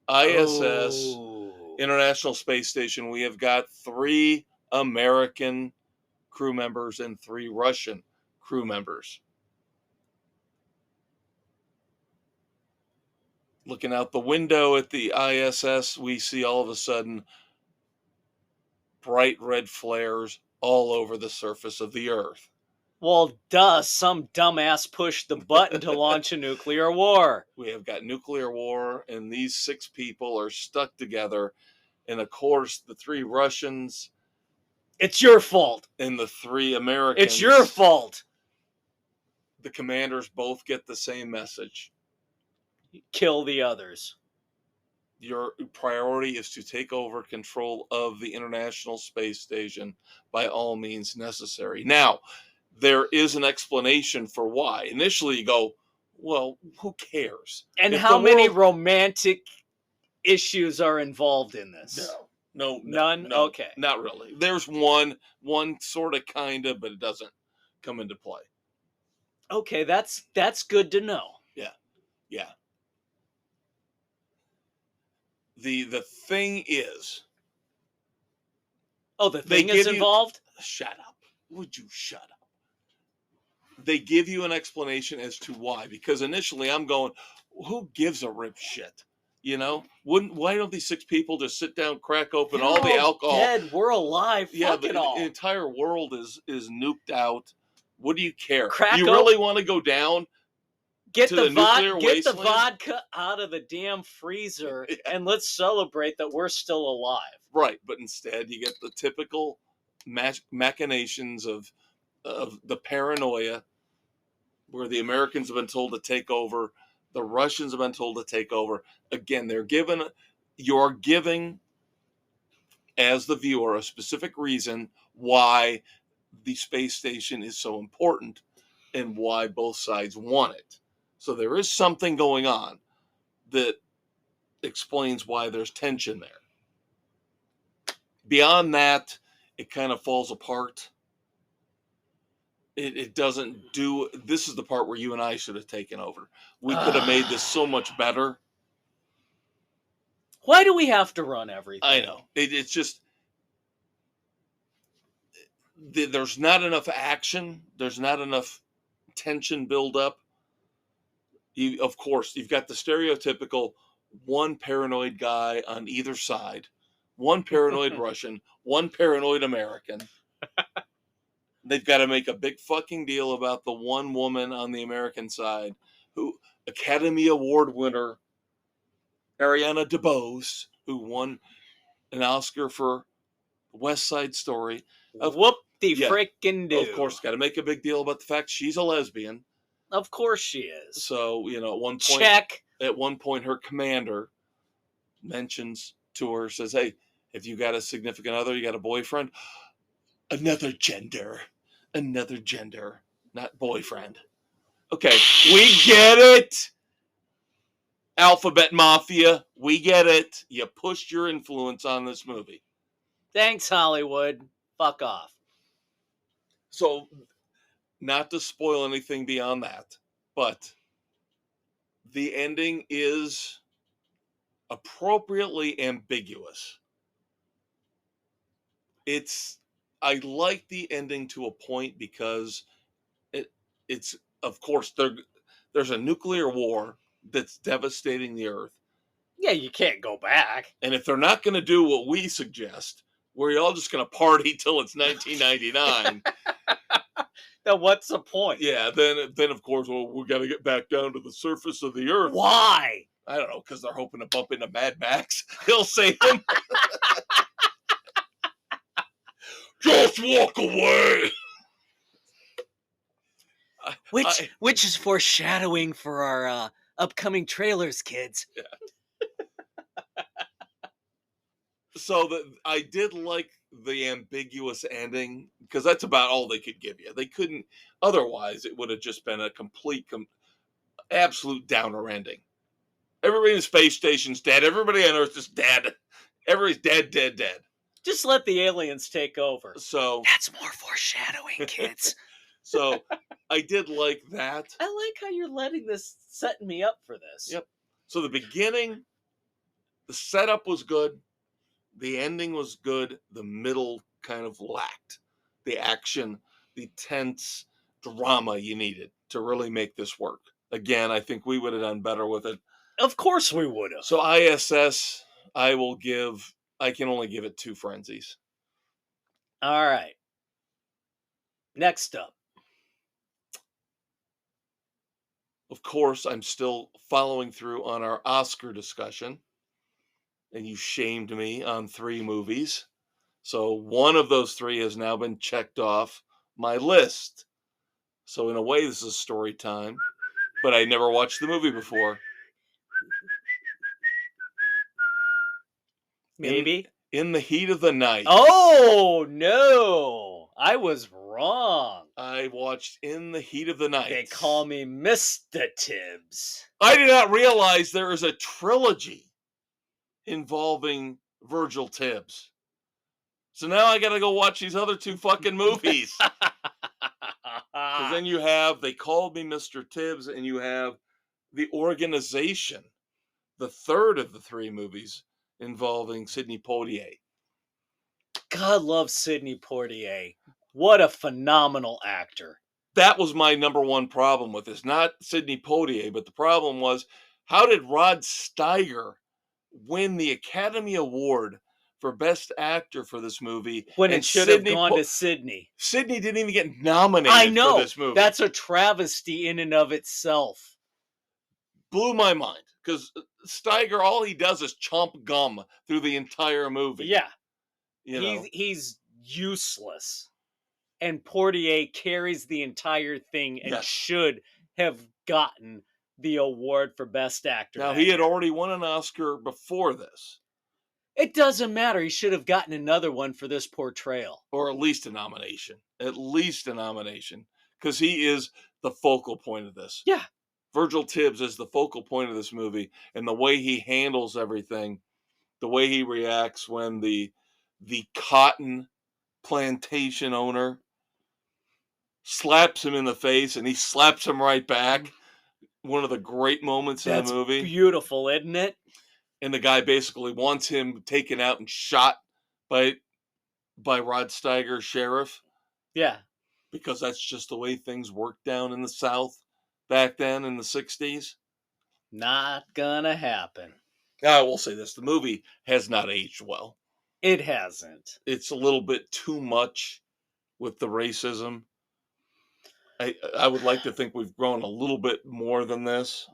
Speaker 1: I.S.S,
Speaker 2: Oh.
Speaker 1: International Space Station. We have got 3 American crew members and 3 Russian crew members. Looking out the window at the I.S.S, we see all of a sudden bright red flares all over the surface of the Earth.
Speaker 2: Well, duh, some dumbass pushed the button to launch a nuclear war.
Speaker 1: We have got nuclear war, and these 6 people are stuck together. And of course, the 3 Russians.
Speaker 2: It's your fault.
Speaker 1: And the 3 Americans.
Speaker 2: It's your fault.
Speaker 1: The commanders both get the same message.
Speaker 2: Kill the others.
Speaker 1: Your priority is to take over control of the International Space Station by all means necessary. Now, there is an explanation for why. Initially, you go, well, who cares?
Speaker 2: And
Speaker 1: If
Speaker 2: how
Speaker 1: the
Speaker 2: many
Speaker 1: world-
Speaker 2: romantic issues are involved in this? None?
Speaker 1: no,
Speaker 2: Okay.
Speaker 1: not really. There's one sort of, kind of, but it doesn't come into play.
Speaker 2: Okay, that's good to know.
Speaker 1: Yeah. The thing is,
Speaker 2: Oh, the
Speaker 1: They
Speaker 2: thing is
Speaker 1: give you-
Speaker 2: involved?
Speaker 1: shut up. Would you shut up? They give you an explanation as to why, because initially I'm going, who gives a rip shit? You know, why don't these 6 people just sit down, crack open
Speaker 2: They're
Speaker 1: all the alcohol?
Speaker 2: dead. We're alive.
Speaker 1: Yeah,
Speaker 2: Fuck it
Speaker 1: the
Speaker 2: all.
Speaker 1: entire world is nuked out. What do you care?
Speaker 2: Crack
Speaker 1: You really want to go down
Speaker 2: Get
Speaker 1: to
Speaker 2: the
Speaker 1: the nuclear
Speaker 2: get the
Speaker 1: wasteland?
Speaker 2: vodka out of the damn freezer and let's celebrate that we're still alive.
Speaker 1: Right, but instead you get the typical machinations of the paranoia, where the Americans have been told to take over, the Russians have been told to take over. Again, you're giving, as the viewer, a specific reason why the space station is so important and why both sides want it. So there is something going on that explains why there's tension there. Beyond that, it kind of falls apart. It doesn't do. This is the part where you and I should have taken over. We could have made this so much better.
Speaker 2: Why do we have to run everything?
Speaker 1: I know. It's just, there's not enough action. There's not enough tension build up. Of course, you've got the stereotypical one paranoid guy on either side, one paranoid Russian, one paranoid American. They've got to make a big fucking deal about the one woman on the American side who, Academy Award winner Ariana DeBose, who won an Oscar for West Side Story.
Speaker 2: Whoop-de-frickin' do.
Speaker 1: Of course, got to make a big deal about the fact she's a lesbian.
Speaker 2: Of course she is.
Speaker 1: So, at one point,
Speaker 2: Check.
Speaker 1: At one point, her commander mentions to her, says, "Hey, if you got a significant other, you got a boyfriend, another gender, not boyfriend." Okay, we get it. Alphabet Mafia, we get it. You pushed your influence on this movie.
Speaker 2: Thanks, Hollywood. Fuck off.
Speaker 1: So, not to spoil anything beyond that, but the ending is appropriately ambiguous. I like the ending to a point because it's of course there's a nuclear war that's devastating the earth.
Speaker 2: Yeah, you can't go back.
Speaker 1: And if they're not going to do what we suggest, we're all just going to party till it's 1999.
Speaker 2: Then what's the point?
Speaker 1: Yeah, then of course, we got to get back down to the surface of the earth.
Speaker 2: Why?
Speaker 1: I don't know, because they're hoping to bump into Mad Max. He'll save them. Just walk away.
Speaker 2: Which is foreshadowing for our upcoming trailers, kids.
Speaker 1: Yeah. So I did like the ambiguous ending, because that's about all they could give you. They couldn't, otherwise it would have just been a complete, absolute downer ending. Everybody in the space station's dead. Everybody on Earth is dead. Everybody's dead.
Speaker 2: Just let the aliens take over.
Speaker 1: So
Speaker 2: that's more foreshadowing, kids.
Speaker 1: So I did like that.
Speaker 2: I like how you're setting me up for this.
Speaker 1: Yep. So the beginning, the setup was good. The ending was good. The middle kind of lacked the action, the tense drama you needed to really make this work. Again, I think we would have done better with it.
Speaker 2: Of course we would have.
Speaker 1: So I.S.S, I can only give it 2 frenzies.
Speaker 2: All right. Next up.
Speaker 1: Of course, I'm still following through on our Oscar discussion. And you shamed me on 3 movies. So one of those 3 has now been checked off my list. So in a way, this is story time. But I never watched the movie before.
Speaker 2: Maybe.
Speaker 1: In the Heat of the Night.
Speaker 2: Oh, no. I was wrong.
Speaker 1: I watched In the Heat of the Night.
Speaker 2: They call me Mr. Tibbs.
Speaker 1: I did not realize there is a trilogy involving Virgil Tibbs. So now I got to go watch these other two fucking movies. Because then you have They Called Me Mr. Tibbs, and you have The Organization, the third of the three movies involving Sidney Poitier.
Speaker 2: God loves Sidney Poitier. What a phenomenal actor.
Speaker 1: That was my number one problem with this. Not Sidney Poitier, but the problem was, how did Rod Steiger win the Academy Award for Best Actor for this movie
Speaker 2: When
Speaker 1: and
Speaker 2: it should have gone to Sidney.
Speaker 1: Sidney didn't even get nominated for this movie.
Speaker 2: That's a travesty in and of itself.
Speaker 1: Blew my mind, because Steiger, all he does is chomp gum through the entire movie.
Speaker 2: Yeah.
Speaker 1: You know?
Speaker 2: He's useless. And Poitier carries the entire thing and should have gotten the award for Best Actor.
Speaker 1: Now, he had already won an Oscar before this.
Speaker 2: It doesn't matter. He should have gotten another one for this portrayal.
Speaker 1: Or at least a nomination. At least a nomination. Because he is the focal point of this.
Speaker 2: Yeah.
Speaker 1: Virgil Tibbs is the focal point of this movie. And the way he handles everything. The way he reacts when the cotton plantation owner slaps him in the face and he slaps him right back. One of the great moments in the movie.
Speaker 2: Beautiful, isn't it?
Speaker 1: And the guy basically wants him taken out and shot by Rod Steiger, sheriff.
Speaker 2: Yeah.
Speaker 1: Because that's just the way things worked down in the South back then in the 60s.
Speaker 2: Not gonna happen.
Speaker 1: I will say this. The movie has not aged well.
Speaker 2: It hasn't.
Speaker 1: It's a little bit too much with the racism. I would like to think we've grown a little bit more than this.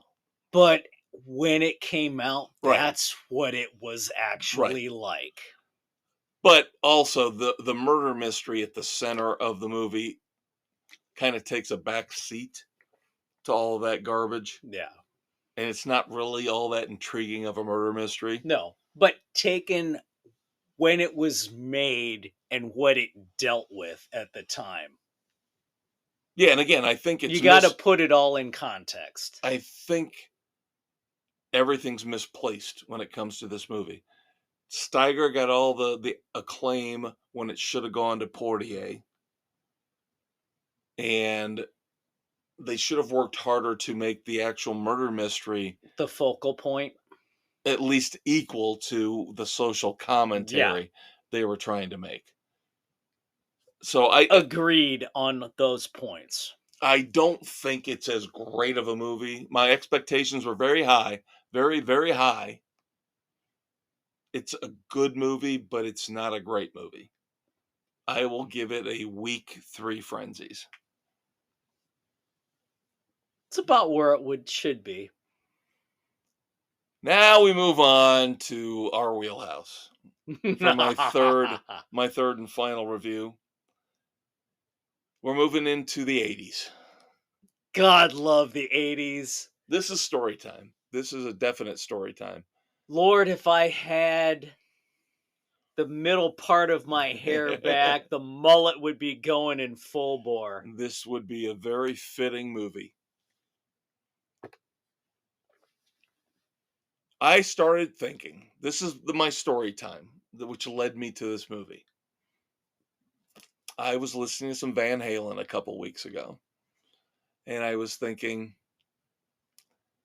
Speaker 2: But when it came out, that's what it was actually like.
Speaker 1: But also, the murder mystery at the center of the movie kind of takes a back seat to all of that garbage.
Speaker 2: Yeah.
Speaker 1: And it's not really all that intriguing of a murder mystery.
Speaker 2: No. But taken when it was made and what it dealt with at the time.
Speaker 1: Yeah, and again, I think
Speaker 2: you got to put it all in context.
Speaker 1: I think everything's misplaced when it comes to this movie. Steiger got all the acclaim when it should have gone to Poitier. And they should have worked harder to make the actual murder mystery
Speaker 2: the focal point.
Speaker 1: At least equal to the social commentary they were trying to make. So I
Speaker 2: agreed on those points.
Speaker 1: I don't think it's as great of a movie. My expectations were very high, very, very high. It's a good movie, but it's not a great movie. I will give it a weak 3 Frenzies.
Speaker 2: It's about where it should be.
Speaker 1: Now we move on to our wheelhouse for my third and final review. We're moving into the 80s.
Speaker 2: God love the 80s.
Speaker 1: This is story time. This is a definite story time.
Speaker 2: Lord, if I had the middle part of my hair back, the mullet would be going in full bore.
Speaker 1: This would be a very fitting movie. I started thinking, this is my story time, which led me to this movie. I was listening to some Van Halen a couple weeks ago, and I was thinking,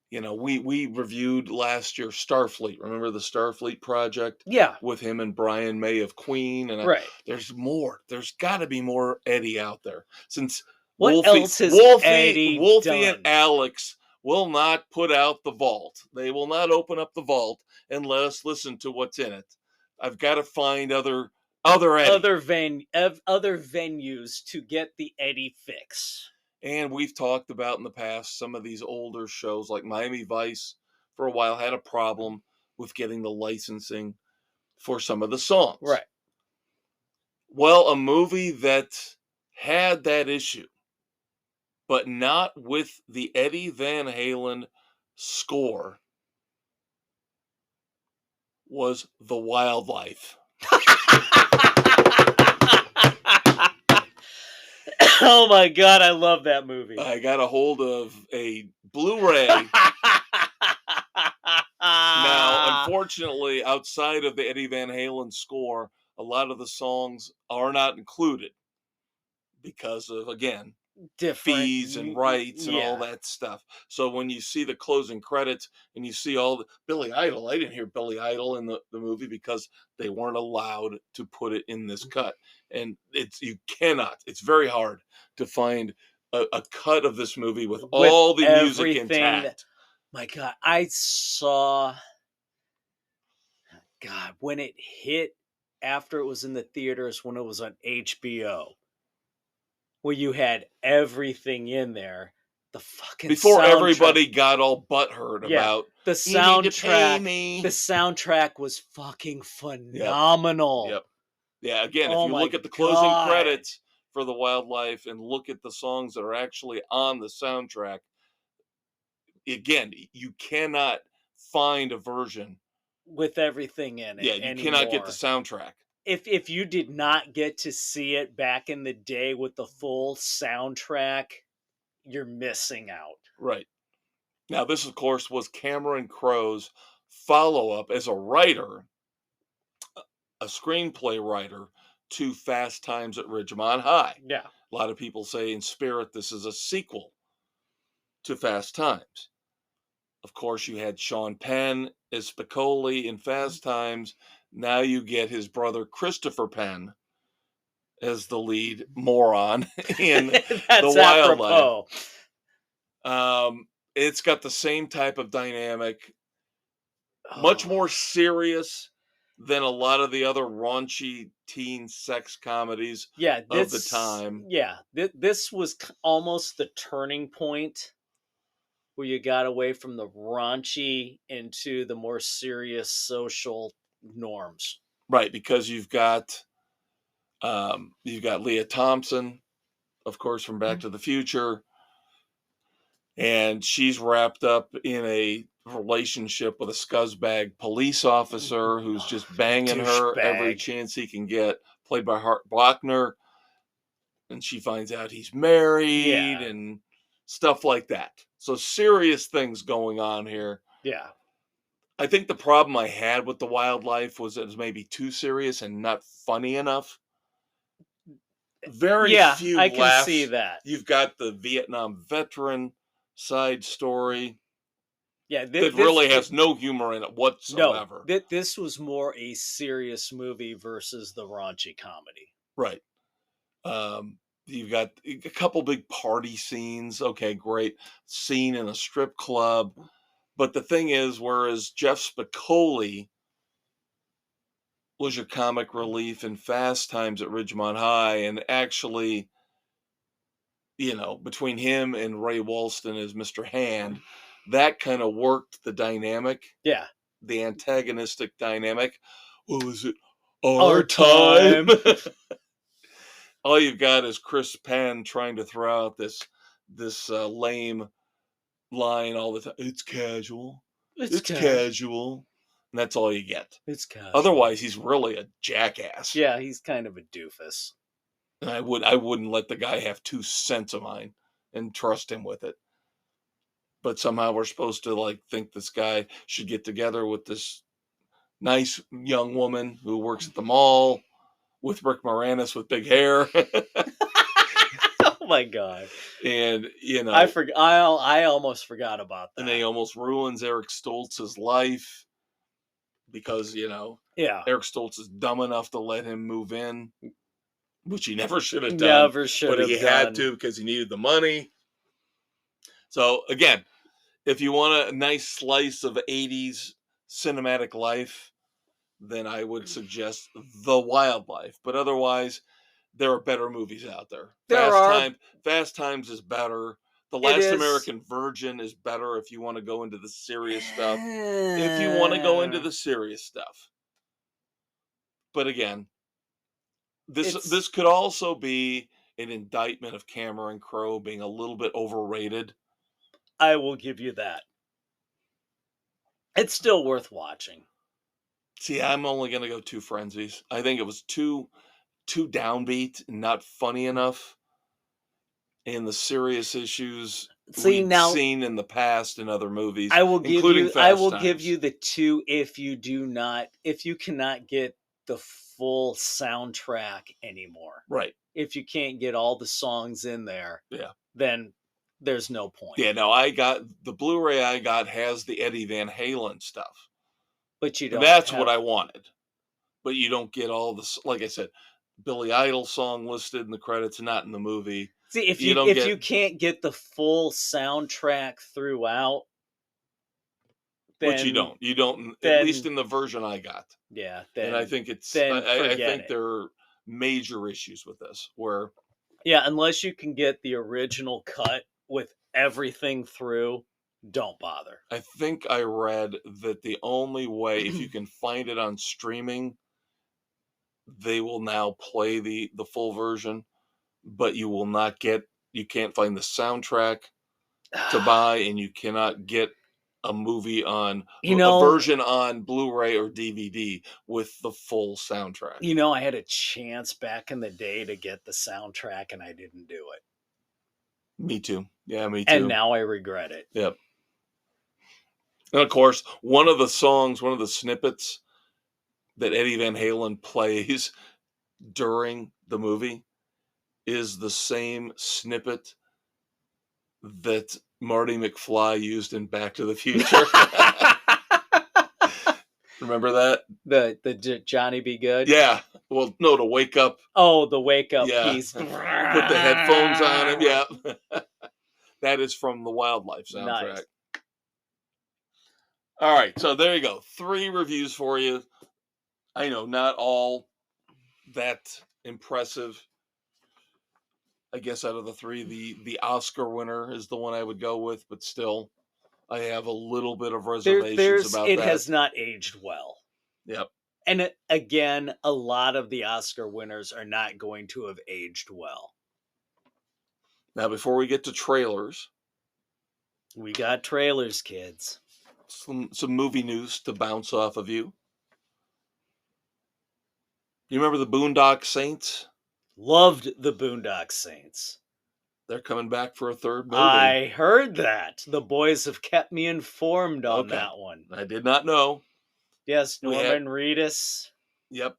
Speaker 1: you know, we reviewed last year Starfleet. Remember the Starfleet project?
Speaker 2: Yeah.
Speaker 1: With him and Brian May of Queen. And there's more. There's got to be more Eddie out there. Since Wolfie and Alex will not put out the vault. They will not open up the vault and let us listen to what's in it. I've got to find other venues
Speaker 2: to get the Eddie fix.
Speaker 1: And we've talked about in the past some of these older shows like Miami Vice for a while had a problem with getting the licensing for some of the songs.
Speaker 2: Right.
Speaker 1: Well, a movie that had that issue, but not with the Eddie Van Halen score, was The Wildlife.
Speaker 2: Oh my God, I love that movie.
Speaker 1: I got a hold of a Blu-ray. Now, unfortunately, outside of the Eddie Van Halen score, a lot of the songs are not included because of, again,
Speaker 2: different
Speaker 1: fees and rights and all
Speaker 2: yeah.
Speaker 1: that stuff. So when you see the closing credits and you see all the Billy Idol, I didn't hear Billy Idol in the movie because they weren't allowed to put it in this cut. And it's very hard to find a cut of this movie with all the music intact.
Speaker 2: My God, I saw, God, when it hit after it was in the theaters, when it was on HBO, where you had everything in there. The fucking
Speaker 1: Before
Speaker 2: soundtrack.
Speaker 1: everybody got all butthurt about
Speaker 2: the
Speaker 1: "You need to pay
Speaker 2: soundtrack.
Speaker 1: me."
Speaker 2: The soundtrack was fucking phenomenal.
Speaker 1: Yep. Yeah, again, if
Speaker 2: Oh
Speaker 1: you
Speaker 2: my
Speaker 1: look at the closing
Speaker 2: God.
Speaker 1: credits for The Wildlife and look at the songs that are actually on the soundtrack, again, you cannot find a version.
Speaker 2: With everything in it
Speaker 1: Yeah, you
Speaker 2: anymore.
Speaker 1: cannot get the soundtrack.
Speaker 2: If you did not get to see it back in the day with the full soundtrack, you're missing out.
Speaker 1: Right. Now, this, of course, was Cameron Crowe's follow-up as a writer, a screenplay writer, to Fast Times at Ridgemont High.
Speaker 2: Yeah.
Speaker 1: A lot of people say in spirit this is a sequel to Fast Times. Of course, you had Sean Penn as Spicoli in Fast Times. Now you get his brother Christopher Penn as the lead moron in
Speaker 2: That's
Speaker 1: The Wildlife.
Speaker 2: apropos.
Speaker 1: It's got the same type of dynamic, much more serious than a lot of the other raunchy teen sex comedies of the time.
Speaker 2: Yeah, this was almost the turning point where you got away from the raunchy into the more serious social norms.
Speaker 1: Right, because you've got Leah Thompson, of course, from Back to the Future, and she's wrapped up in a relationship with a scuzzbag police officer who's just banging her every chance he can get, played by Hart Blockner. And she finds out he's married and stuff like that. So serious things going on here.
Speaker 2: Yeah.
Speaker 1: I think the problem I had with The Wildlife was it was maybe too serious and not funny enough. Very few
Speaker 2: I
Speaker 1: laughs.
Speaker 2: can see that.
Speaker 1: You've got the Vietnam veteran side story.
Speaker 2: Yeah,
Speaker 1: that really has no humor in it whatsoever.
Speaker 2: No, this was more a serious movie versus the raunchy comedy.
Speaker 1: Right. You've got a couple big party scenes. Okay, great. Scene in a strip club. But the thing is, whereas Jeff Spicoli was your comic relief in Fast Times at Ridgemont High, and actually, between him and Ray Walston as Mr. Hand, that kind of worked the dynamic.
Speaker 2: Yeah.
Speaker 1: The antagonistic dynamic. What was it? Our time. All you've got is Chris Penn trying to throw out this lame line all the time. It's casual. It's casual. And that's all you get.
Speaker 2: It's casual.
Speaker 1: Otherwise, he's really a jackass.
Speaker 2: Yeah, he's kind of a doofus.
Speaker 1: And I wouldn't let the guy have 2 cents of mine and trust him with it. But somehow we're supposed to think this guy should get together with this nice young woman who works at the mall with Rick Moranis with big hair.
Speaker 2: Oh my God.
Speaker 1: And
Speaker 2: I almost forgot about that.
Speaker 1: And they almost ruins Eric Stoltz's life because Eric Stoltz is dumb enough to let him move in, which he never should have done. But he had to because he needed the money. So again, if you want a nice slice of 80s cinematic life, then I would suggest The Wildlife. But otherwise, there are better movies out there. Fast Times is better. The Last American Virgin is better if you want to go into the serious stuff. But again, this could also be an indictment of Cameron Crowe being a little bit overrated.
Speaker 2: I will give you that. It's still worth watching.
Speaker 1: See, I'm only gonna go 2 Frenzies. I think it was too downbeat, not funny enough, and the serious issues
Speaker 2: See,
Speaker 1: we'd
Speaker 2: now
Speaker 1: seen in the past in other movies,
Speaker 2: I will give
Speaker 1: including
Speaker 2: you I
Speaker 1: Fast
Speaker 2: will give
Speaker 1: Times.
Speaker 2: you the 2 if you cannot get the full soundtrack anymore.
Speaker 1: Right.
Speaker 2: If you can't get all the songs in there,
Speaker 1: Yeah.
Speaker 2: then there's no point.
Speaker 1: Yeah, no, I got the Blu-ray I got has the Eddie Van Halen stuff.
Speaker 2: But you
Speaker 1: And
Speaker 2: don't
Speaker 1: that's
Speaker 2: have
Speaker 1: what I wanted. But you don't get all the, like I said, Billy Idol song listed in the credits, not in the movie.
Speaker 2: See, if
Speaker 1: You
Speaker 2: you
Speaker 1: don't
Speaker 2: if
Speaker 1: get,
Speaker 2: you can't get the full soundtrack throughout,
Speaker 1: which you
Speaker 2: then
Speaker 1: don't. You don't, at least
Speaker 2: then
Speaker 1: in the version I got.
Speaker 2: yeah,
Speaker 1: And I
Speaker 2: then
Speaker 1: think it's,
Speaker 2: then
Speaker 1: I
Speaker 2: forget
Speaker 1: think
Speaker 2: it.
Speaker 1: there are major issues with this where,
Speaker 2: Yeah, unless you can get the original cut with everything through, don't bother.
Speaker 1: I think I read that the only way, if you can find it on streaming, they will now play the full version, but you can't find the soundtrack to buy, and you cannot get a movie on
Speaker 2: You
Speaker 1: a
Speaker 2: know,
Speaker 1: version on Blu-ray or DVD with the full soundtrack.
Speaker 2: I had a chance back in the day to get the soundtrack and I didn't do it.
Speaker 1: Me too. Yeah, me
Speaker 2: And
Speaker 1: too.
Speaker 2: now I regret it.
Speaker 1: Yep. And of course, one of the snippets that Eddie Van Halen plays during the movie is the same snippet that Marty McFly used in Back to the Future. Remember that?
Speaker 2: the Johnny Be Good?
Speaker 1: Yeah. Well, no, to wake up.
Speaker 2: Oh, the wake up
Speaker 1: Yeah.
Speaker 2: piece.
Speaker 1: Put the headphones on him. Yeah. That is from the Wildlife soundtrack.
Speaker 2: Nice.
Speaker 1: All right. So there you go. 3 reviews for you. I know not all that impressive. I guess out of the 3, the Oscar winner is the one I would go with, but still, I have a little bit of reservations about
Speaker 2: It
Speaker 1: that.
Speaker 2: has not aged well.
Speaker 1: Yep.
Speaker 2: And again, a lot of the Oscar winners are not going to have aged well.
Speaker 1: Now, before we get to trailers,
Speaker 2: we got trailers, kids.
Speaker 1: Some movie news to bounce off of you. You remember the Boondock Saints?
Speaker 2: Loved the Boondock Saints.
Speaker 1: They're coming back for a 3rd movie.
Speaker 2: I heard that. The boys have kept me informed on that one.
Speaker 1: I did not know.
Speaker 2: Yes, Norman Reedus.
Speaker 1: Yep.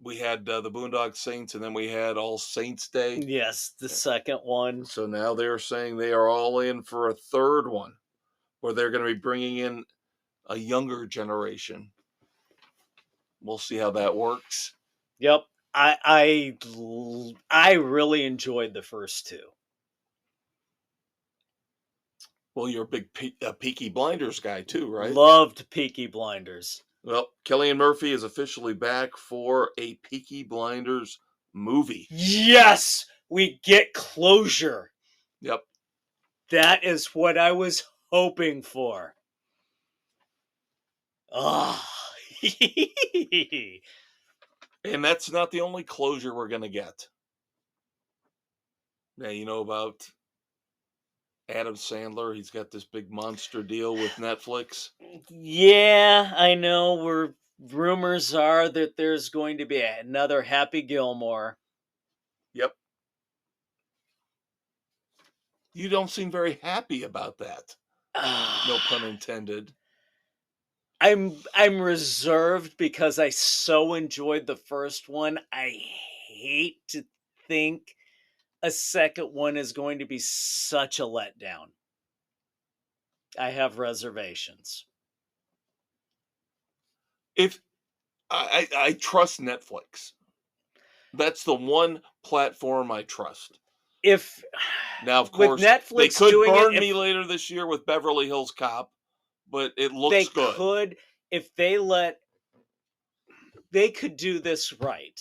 Speaker 1: We had the Boondock Saints, and then we had All Saints Day.
Speaker 2: Yes, the second one.
Speaker 1: So now they're saying they are all in for a 3rd one, where they're going to be bringing in a younger generation. We'll see how that works.
Speaker 2: Yep. I really enjoyed the first 2.
Speaker 1: Well, you're a big Peaky Blinders guy too, right?
Speaker 2: Loved Peaky Blinders.
Speaker 1: Well, Cillian Murphy is officially back for a Peaky Blinders movie.
Speaker 2: Yes! We get closure.
Speaker 1: Yep.
Speaker 2: That is what I was hoping for. Oh.
Speaker 1: And that's not the only closure we're going to get. Now, you know about Adam Sandler. He's got this big monster deal with Netflix.
Speaker 2: Yeah, I know. Rumors are that there's going to be another Happy Gilmore.
Speaker 1: Yep. You don't seem very happy about that. No pun intended.
Speaker 2: I'm reserved because I so enjoyed the first one. I hate to think a second one is going to be such a letdown. I have reservations.
Speaker 1: If I trust Netflix. That's the one platform I trust.
Speaker 2: If
Speaker 1: now, of course,
Speaker 2: Netflix
Speaker 1: they could burn
Speaker 2: it,
Speaker 1: me later this year with Beverly Hills Cop, but it looks good.
Speaker 2: They could, if they could do this right.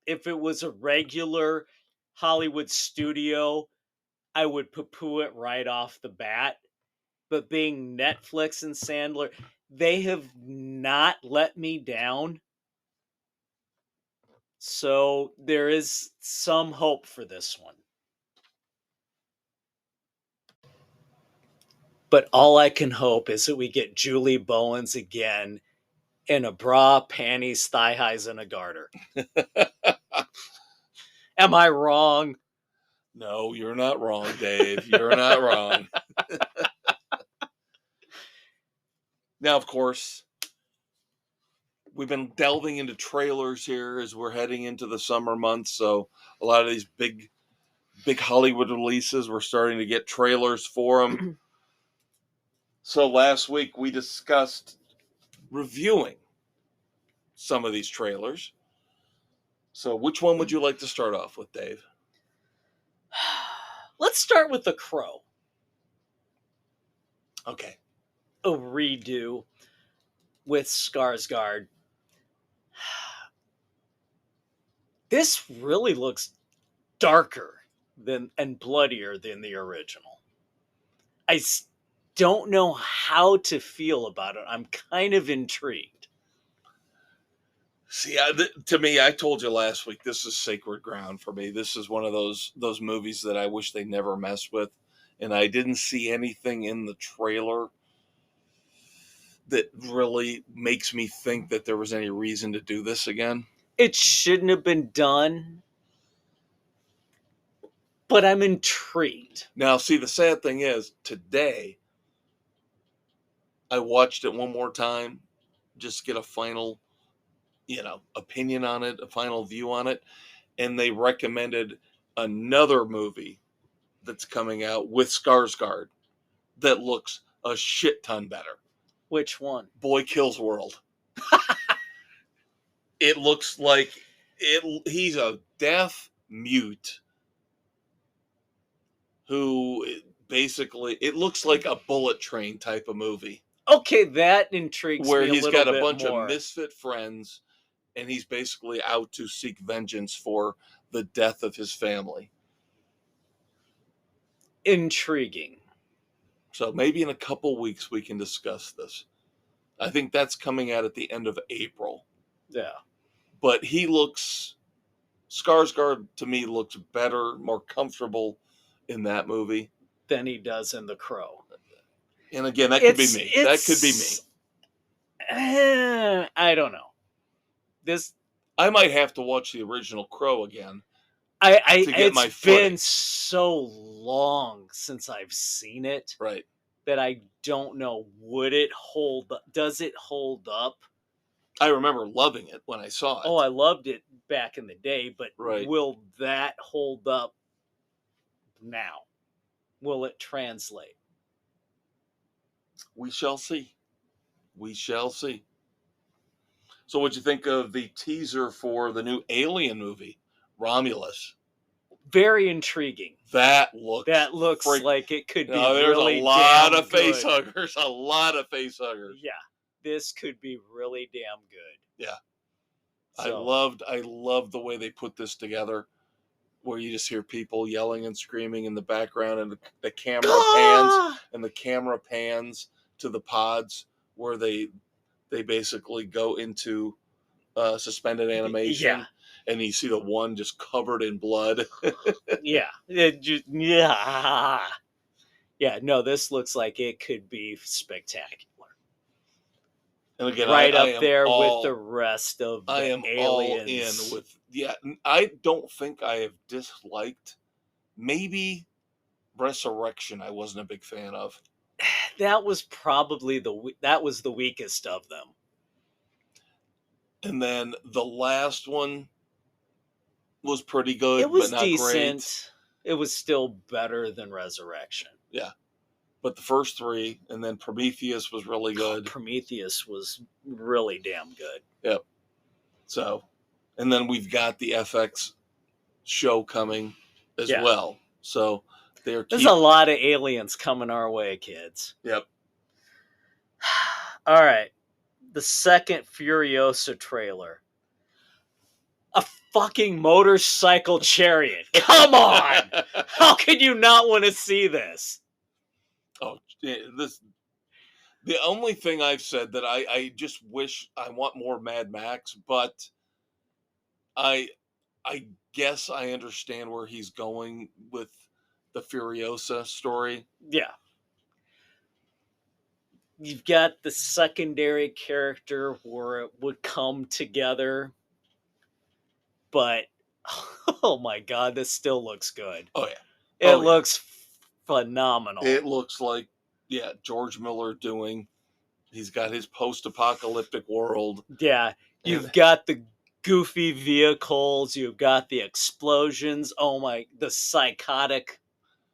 Speaker 2: If it was a regular Hollywood studio, I would poo-poo it right off the bat. But being Netflix and Sandler, they have not let me down. So there is some hope for this one. But all I can hope is that we get Julie Bowens again In a bra, panties, thigh highs, and a garter. Am I wrong?
Speaker 1: No, you're not wrong, Dave. You're not wrong. Now, of course, we've been delving into trailers here as we're heading into the summer months. So a lot of these big Hollywood releases, we're starting to get trailers for them. So last week we discussed reviewing some of these trailers. So which one would you like to start off with, Dave?
Speaker 2: Let's start with The Crow.
Speaker 1: Okay.
Speaker 2: A redo with Skarsgård. This really looks darker and bloodier than the original. I don't know how to feel about it. I'm kind of intrigued.
Speaker 1: See, to me, I told you last week, this is sacred ground for me. This is one of those movies that I wish they never messed with, and I didn't see anything in the trailer that really makes me think that there was any reason to do this again.
Speaker 2: It shouldn't have been done, but I'm intrigued.
Speaker 1: Now, see, the sad thing is, today, I watched it one more time, just to get a final, opinion on it, a final view on it, and they recommended another movie that's coming out with Skarsgård that looks a shit ton better.
Speaker 2: Which one?
Speaker 1: Boy Kills World. It looks like he's a deaf mute who basically, it looks like a Bullet Train type of movie.
Speaker 2: Okay, that intrigues
Speaker 1: where
Speaker 2: me a
Speaker 1: he's
Speaker 2: little
Speaker 1: got a
Speaker 2: bit
Speaker 1: bunch
Speaker 2: more.
Speaker 1: of misfit friends and he's basically out to seek vengeance for the death of his family.
Speaker 2: Intriguing.
Speaker 1: So maybe in a couple weeks we can discuss this. I think that's coming out at the end of April.
Speaker 2: Yeah.
Speaker 1: But Skarsgård to me looks better, more comfortable in that movie
Speaker 2: than he does in The Crow.
Speaker 1: And again, that could be me. That could be me.
Speaker 2: I don't know.
Speaker 1: I might have to watch the original Crow again.
Speaker 2: It's been so long since I've seen it,
Speaker 1: right?
Speaker 2: That I don't know. Does it hold up?
Speaker 1: I remember loving it when I saw it.
Speaker 2: Oh, I loved it back in the day, but
Speaker 1: right.
Speaker 2: Will that hold up now? Will it translate?
Speaker 1: We shall see. We shall see. So what'd you think of the teaser for the new Alien movie, Romulus?
Speaker 2: Very intriguing.
Speaker 1: That looks
Speaker 2: like it could be
Speaker 1: there's
Speaker 2: really
Speaker 1: a lot of
Speaker 2: good.
Speaker 1: face huggers. A lot of face huggers.
Speaker 2: Yeah. This could be really damn good.
Speaker 1: Yeah.
Speaker 2: So,
Speaker 1: I loved the way they put this together, where you just hear people yelling and screaming in the background, and the camera pans to the pods where they basically go into suspended animation.
Speaker 2: Yeah.
Speaker 1: And you see the one just covered in blood.
Speaker 2: Yeah. Yeah, no, this looks like it could be spectacular.
Speaker 1: And again,
Speaker 2: right
Speaker 1: I
Speaker 2: up there with the rest of the aliens.
Speaker 1: all in with, I don't think I have disliked. Maybe Resurrection I wasn't a big fan of.
Speaker 2: That was probably the weakest of them.
Speaker 1: And then the last one was pretty good.
Speaker 2: It was
Speaker 1: but not
Speaker 2: decent.
Speaker 1: Great.
Speaker 2: It was still better than Resurrection.
Speaker 1: Yeah. But the first three, and then Prometheus was really good.
Speaker 2: Prometheus was really damn good.
Speaker 1: Yep. So, and then we've got the FX show coming as well. So
Speaker 2: there's a lot of aliens coming our way, kids.
Speaker 1: Yep.
Speaker 2: All right. The second Furiosa trailer. A fucking motorcycle chariot. Come on! How could you not want to see this?
Speaker 1: Oh, the only thing I've said that I just wish I want more Mad Max, but I guess I understand where he's going with the Furiosa story.
Speaker 2: Yeah. you've got the secondary character where it would come together, but oh my god, this still looks good.
Speaker 1: Oh yeah.
Speaker 2: It looks phenomenal.
Speaker 1: It looks like, yeah, George Miller doing. He's got his post-apocalyptic world.
Speaker 2: Yeah, you've got the goofy vehicles, you've got the explosions. Oh my, the psychotic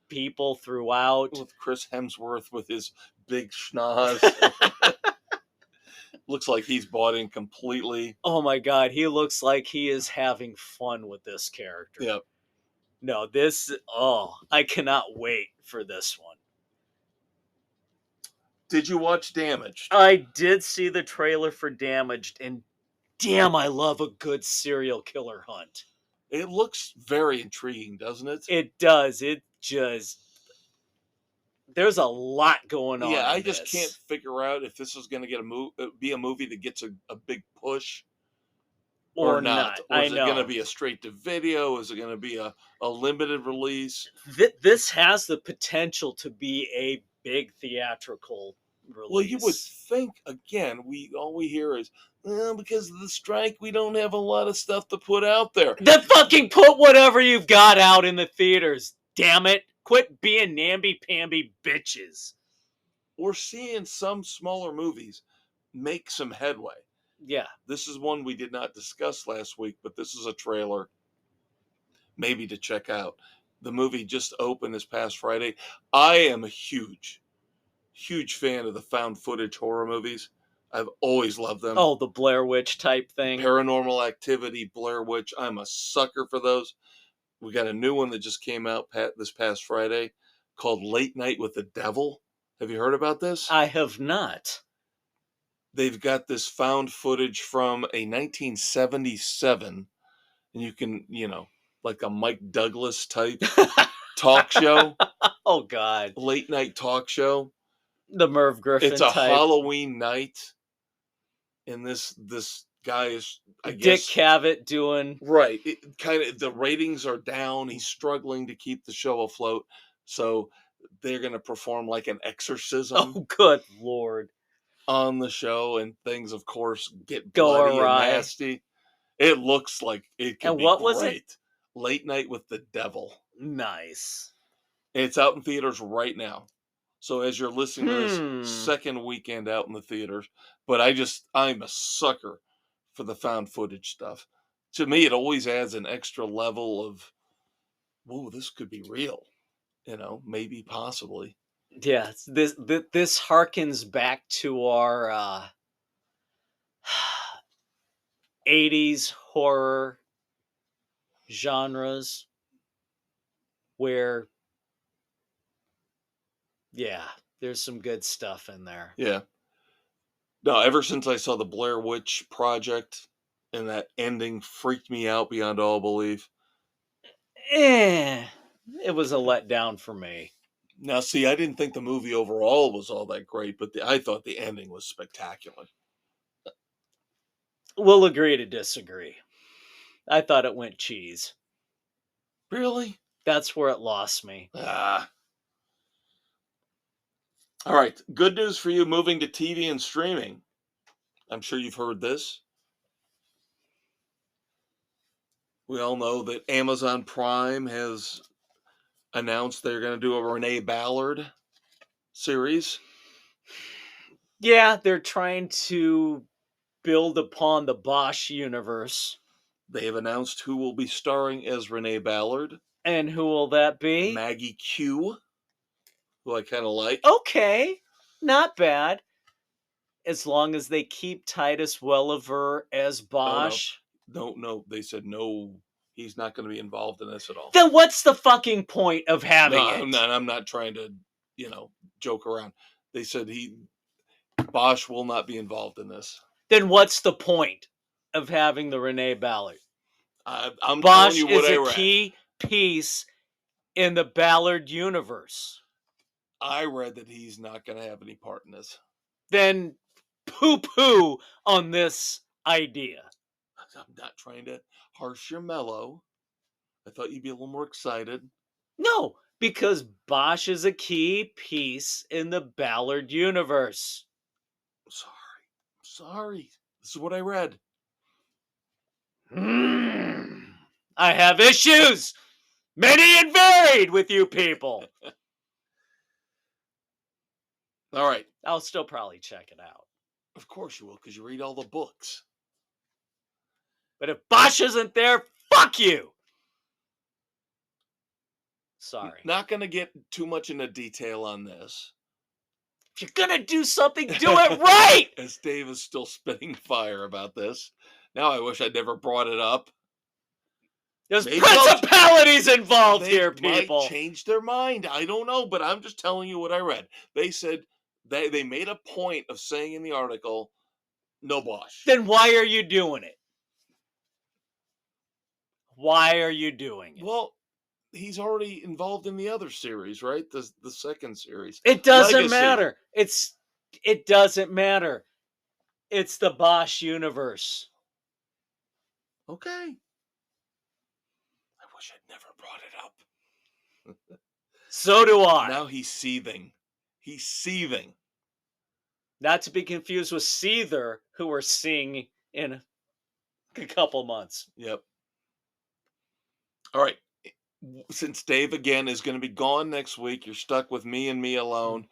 Speaker 2: people throughout.
Speaker 1: With Chris Hemsworth with his big schnoz. Looks like he's bought in completely.
Speaker 2: Oh my god, he looks like he is having fun with this character.
Speaker 1: Yep.
Speaker 2: No, I cannot wait for this one.
Speaker 1: Did you watch Damaged?
Speaker 2: I did see the trailer for Damaged, and damn, I love a good serial killer hunt.
Speaker 1: It looks very intriguing, doesn't it?
Speaker 2: It does. It just... There's a lot going on.
Speaker 1: Yeah, I just can't figure out if this is going to be a movie that gets a big push or not. Or is it going to be a straight to video? Is it going to be a limited release?
Speaker 2: This has the potential to be a big theatrical release.
Speaker 1: Well, you would think, again, all we hear is, because of the strike, we don't have a lot of stuff to put out there.
Speaker 2: Then fucking put whatever you've got out in the theaters. Damn it. Quit being namby-pamby bitches.
Speaker 1: We're seeing some smaller movies make some headway.
Speaker 2: Yeah.
Speaker 1: This is one we did not discuss last week, but this is a trailer maybe to check out. The movie just opened this past Friday. I am a huge fan of the found footage horror movies. I've always loved them.
Speaker 2: Oh, the Blair Witch type thing.
Speaker 1: Paranormal Activity, Blair Witch. I'm a sucker for those. We got a new one that just came out this past Friday called Late Night with the Devil. Have you heard about this?
Speaker 2: I have not.
Speaker 1: They've got this found footage from a 1977, and you can, like a Mike Douglas type talk show.
Speaker 2: Oh, God.
Speaker 1: Late night talk show.
Speaker 2: The Merv Griffin
Speaker 1: It's a
Speaker 2: type.
Speaker 1: Halloween night, and this guy is, I
Speaker 2: Dick
Speaker 1: guess,
Speaker 2: Cavett doing...
Speaker 1: Right. The ratings are down. He's struggling to keep the show afloat. So they're going to perform like an exorcism.
Speaker 2: Oh, good Lord.
Speaker 1: On the show, and things, of course, get
Speaker 2: Go
Speaker 1: bloody
Speaker 2: awry.
Speaker 1: and nasty. It looks like it could
Speaker 2: and
Speaker 1: be
Speaker 2: what
Speaker 1: great.
Speaker 2: Was it?
Speaker 1: Late Night with the Devil.
Speaker 2: Nice.
Speaker 1: It's out in theaters right now. So as you're listening to this, second weekend out in the theaters. But I'm a sucker for the found footage stuff. To me, it always adds an extra level of, whoa, this could be real. Maybe, possibly.
Speaker 2: Yeah, this harkens back to our 80s horror genres where, yeah, there's some good stuff in there.
Speaker 1: Yeah. No, ever since I saw the Blair Witch Project and that ending freaked me out beyond all belief.
Speaker 2: It was a letdown for me.
Speaker 1: Now, see, I didn't think the movie overall was all that great, but I thought the ending was spectacular.
Speaker 2: We'll agree to disagree. I thought it went cheese.
Speaker 1: Really?
Speaker 2: That's where it lost me.
Speaker 1: All right. Good news for you moving to TV and streaming. I'm sure you've heard this. We all know that Amazon Prime has announced they're going to do a Renee Ballard series.
Speaker 2: Yeah, they're trying to build upon the Bosch universe.
Speaker 1: They have announced who will be starring as Renee Ballard.
Speaker 2: And who will that be?
Speaker 1: Maggie Q, who I kind of like.
Speaker 2: Okay, not bad. As long as they keep Titus Welliver as Bosch.
Speaker 1: No, they said no, he's not going to be involved in this at all.
Speaker 2: Then what's the fucking point of having it?
Speaker 1: I'm not trying to, joke around. They said Bosch will not be involved in this.
Speaker 2: Then what's the point of having the Renee Ballard?
Speaker 1: I'm
Speaker 2: Bosch
Speaker 1: telling you what I read.
Speaker 2: is a key piece in the Ballard universe.
Speaker 1: I read that he's not going to have any part in this.
Speaker 2: Then poo-poo on this idea.
Speaker 1: I'm not trying to harsh your mellow. I thought you'd be a little more excited.
Speaker 2: No, because Bosch is a key piece in the Ballard universe.
Speaker 1: Sorry. This is what I read.
Speaker 2: I have issues, many and varied, with you people.
Speaker 1: All right.
Speaker 2: I'll still probably check it out.
Speaker 1: Of course you will, because you read all the books.
Speaker 2: But if Bosch isn't there, fuck you. Sorry.
Speaker 1: Not going to get too much into detail on this.
Speaker 2: If you're going to do something, do it right.
Speaker 1: As Dave is still spitting fire about this. Now I wish I'd never brought it up.
Speaker 2: There's principalities involved here, people.
Speaker 1: They might change their mind. I don't know, but I'm just telling you what I read. They said they made a point of saying in the article, no Bosch.
Speaker 2: Then why are you doing it? Why are you doing it?
Speaker 1: Well, he's already involved in the other series, right? The second series.
Speaker 2: It doesn't matter. It doesn't matter. It's the Bosch universe.
Speaker 1: Okay. I wish I'd never brought it up.
Speaker 2: So do I.
Speaker 1: Now he's seething. He's seething.
Speaker 2: Not to be confused with Seether, who we're seeing in a couple months.
Speaker 1: Yep. All right. Since Dave, again, is going to be gone next week, you're stuck with me and me alone.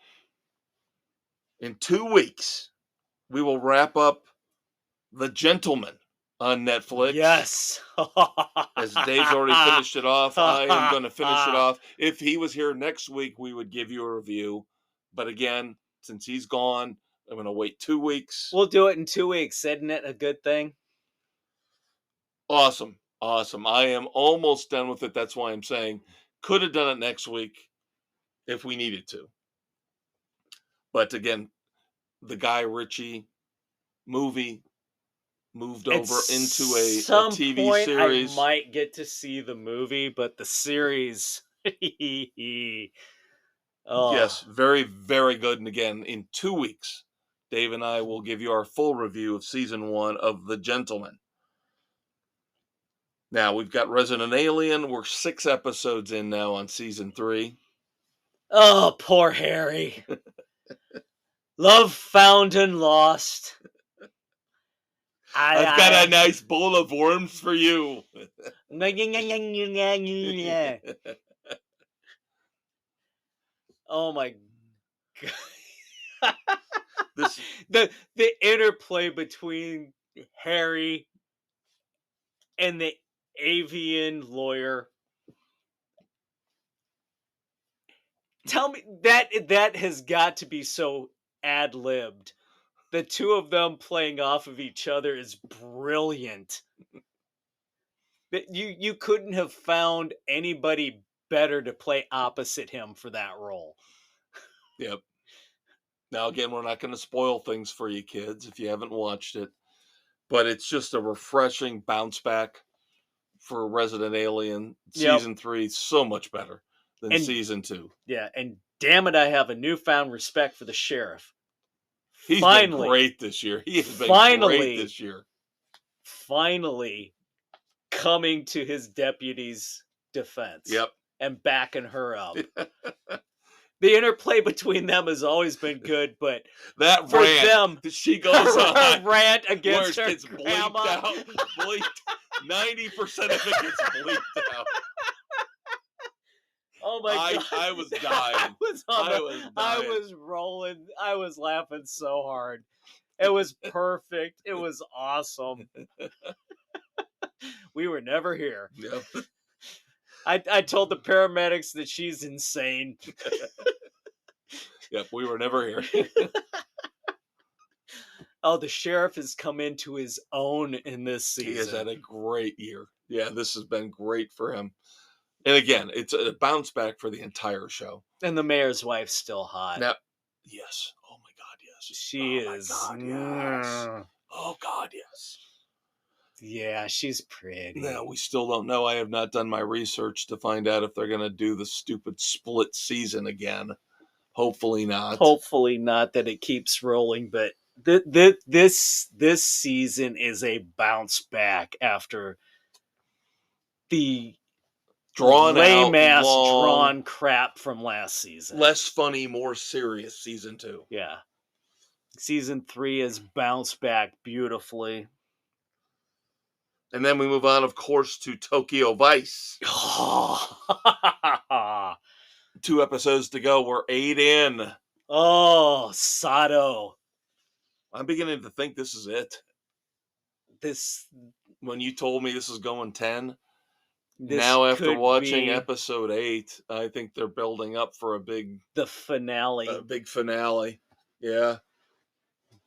Speaker 1: In 2 weeks, we will wrap up The Gentleman on Netflix.
Speaker 2: Yes.
Speaker 1: As Dave's already finished it off, I am going to finish it off. If he was here next week, we would give you a review. But again, since he's gone, I'm going to wait 2 weeks.
Speaker 2: We'll do it in 2 weeks. Isn't it a good thing?
Speaker 1: Awesome. I am almost done with it. That's why I'm saying could have done it next week if we needed to. But again, the Guy Ritchie movie moved over into a TV series.
Speaker 2: I might get to see the movie, but the series...
Speaker 1: Yes, very, very good. And again, in 2 weeks, Dave and I will give you our full review of season 1 of The Gentleman. Now, we've got Resident Alien. We're 6 episodes in now on season 3.
Speaker 2: Oh, poor Harry. Love found and lost.
Speaker 1: I've got a nice bowl of worms for you.
Speaker 2: Oh my god. The interplay between Harry and the avian lawyer. Tell me that has got to be so ad-libbed. The two of them playing off of each other is brilliant. You couldn't have found anybody better to play opposite him for that role.
Speaker 1: Yep. Now, again, we're not going to spoil things for you kids if you haven't watched it, but it's just a refreshing bounce back for Resident Alien. Season 3 so much better than season 2.
Speaker 2: Yeah, and damn it, I have a newfound respect for the sheriff.
Speaker 1: He's been great this year. He has been great this year.
Speaker 2: Finally coming to his deputy's defense.
Speaker 1: Yep.
Speaker 2: And backing her up. The interplay between them has always been good, but
Speaker 1: that
Speaker 2: for
Speaker 1: rant,
Speaker 2: them,
Speaker 1: she goes on
Speaker 2: rant against her
Speaker 1: gets
Speaker 2: grandma.
Speaker 1: bleeped out. 90% of it gets bleeped out.
Speaker 2: Oh my god!
Speaker 1: I was dying.
Speaker 2: I was rolling. I was laughing so hard. It was perfect. It was awesome. We were never here.
Speaker 1: Yep.
Speaker 2: I told the paramedics that she's insane.
Speaker 1: Yep, we were never here.
Speaker 2: Oh, the sheriff has come into his own in this season.
Speaker 1: He has had a great year. Yeah, this has been great for him. And again, it's a bounce back for the entire show.
Speaker 2: And the mayor's wife's still hot.
Speaker 1: Now, yes. Oh my God, yes.
Speaker 2: She is.
Speaker 1: My God, yes. Oh God, yes.
Speaker 2: Yeah, she's pretty.
Speaker 1: No, we still don't know. I have not done my research to find out if they're going to do the stupid split season again. Hopefully not.
Speaker 2: Hopefully not that it keeps rolling, but this season is a bounce back after the drawn crap from last season.
Speaker 1: Less funny, more serious season 2.
Speaker 2: Yeah. Season 3 has bounced back beautifully.
Speaker 1: And then we move on, of course, to Tokyo Vice. 2 episodes to go. We're 8 in.
Speaker 2: Oh, Sato.
Speaker 1: I'm beginning to think this is it.
Speaker 2: This
Speaker 1: When you told me this is going 10,
Speaker 2: this
Speaker 1: now after
Speaker 2: could
Speaker 1: watching
Speaker 2: be
Speaker 1: episode 8, I think they're building up for a big
Speaker 2: finale.
Speaker 1: finale. Yeah.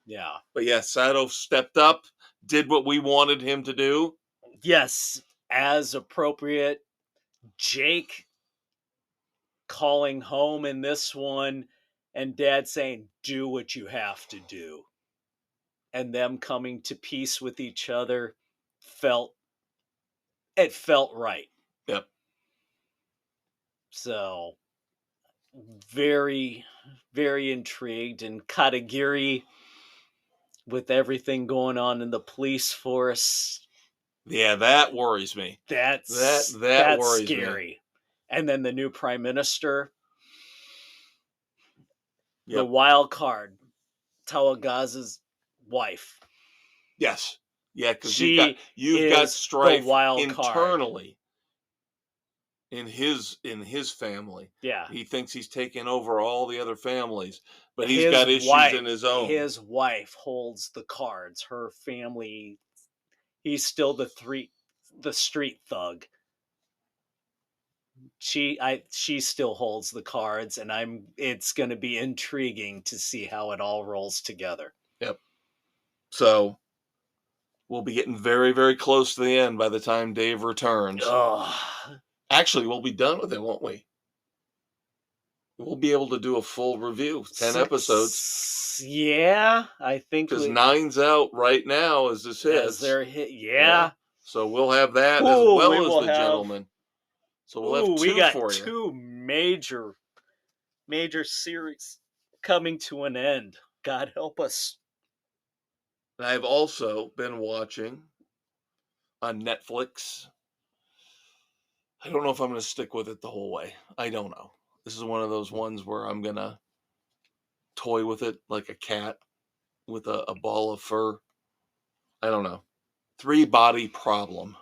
Speaker 2: Yeah.
Speaker 1: But yeah, Sato stepped up, did what we wanted him to do.
Speaker 2: Yes, as appropriate. Jake calling home in this one, and Dad saying, "Do what you have to do." And them coming to peace with each other felt right.
Speaker 1: Yep.
Speaker 2: So very, very intrigued. And Katagiri, with everything going on in the police force,
Speaker 1: Yeah, that worries me.
Speaker 2: that's
Speaker 1: that worries
Speaker 2: scary.
Speaker 1: me.
Speaker 2: And then the new prime minister, the
Speaker 1: Yep.
Speaker 2: wild card, Tawagaza's wife.
Speaker 1: Yes. Yeah, because
Speaker 2: She
Speaker 1: you've got
Speaker 2: is the
Speaker 1: strife
Speaker 2: wild card.
Speaker 1: internally in his family.
Speaker 2: Yeah.
Speaker 1: He thinks he's taking over all the other families, but he's
Speaker 2: His
Speaker 1: got issues
Speaker 2: wife-
Speaker 1: in his own.
Speaker 2: His wife holds the cards. Her family, he's still the street thug. She still holds the cards, and it's going to be intriguing to see how it all rolls together.
Speaker 1: Yep. So we'll be getting very, very close to the end by the time Dave returns.
Speaker 2: Ugh.
Speaker 1: Actually, we'll be done with it, won't we? We'll be able to do a full review, 10 episodes.
Speaker 2: Yeah, I think
Speaker 1: because 9's out right now as this hits.
Speaker 2: As they're hit, yeah.
Speaker 1: So we'll have that as well as the gentleman. So we'll have 2
Speaker 2: we got
Speaker 1: for you.
Speaker 2: 2 major series coming to an end. God help us.
Speaker 1: And I've also been watching on Netflix. I don't know if I'm going to stick with it the whole way. I don't know. This is one of those ones where I'm going to toy with it like a cat with a ball of fur. I don't know. 3-Body Problem,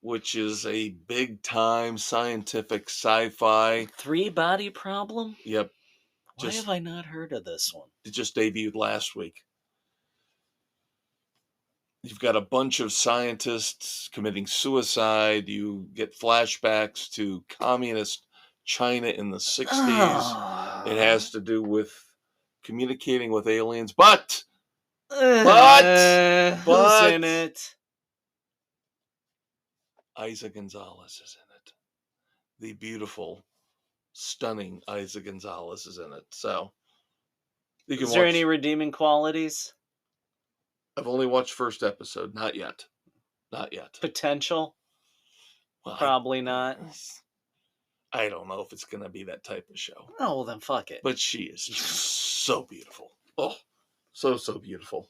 Speaker 1: which is a big-time scientific sci-fi.
Speaker 2: 3-Body Problem?
Speaker 1: Yep.
Speaker 2: Why have I not heard of this one?
Speaker 1: It just debuted last week. You've got a bunch of scientists committing suicide. You get flashbacks to communist China in the 60s.
Speaker 2: Oh.
Speaker 1: It has to do with communicating with aliens, but
Speaker 2: who's in it?
Speaker 1: Isa Gonzalez is in it. The beautiful, stunning Isa Gonzalez is in it. So,
Speaker 2: is there any redeeming qualities?
Speaker 1: I've only watched first episode. Not yet.
Speaker 2: Potential?
Speaker 1: Well,
Speaker 2: probably not.
Speaker 1: I don't know if it's going to be that type of show.
Speaker 2: Oh, well, then fuck it.
Speaker 1: But she is so beautiful. Oh, so beautiful.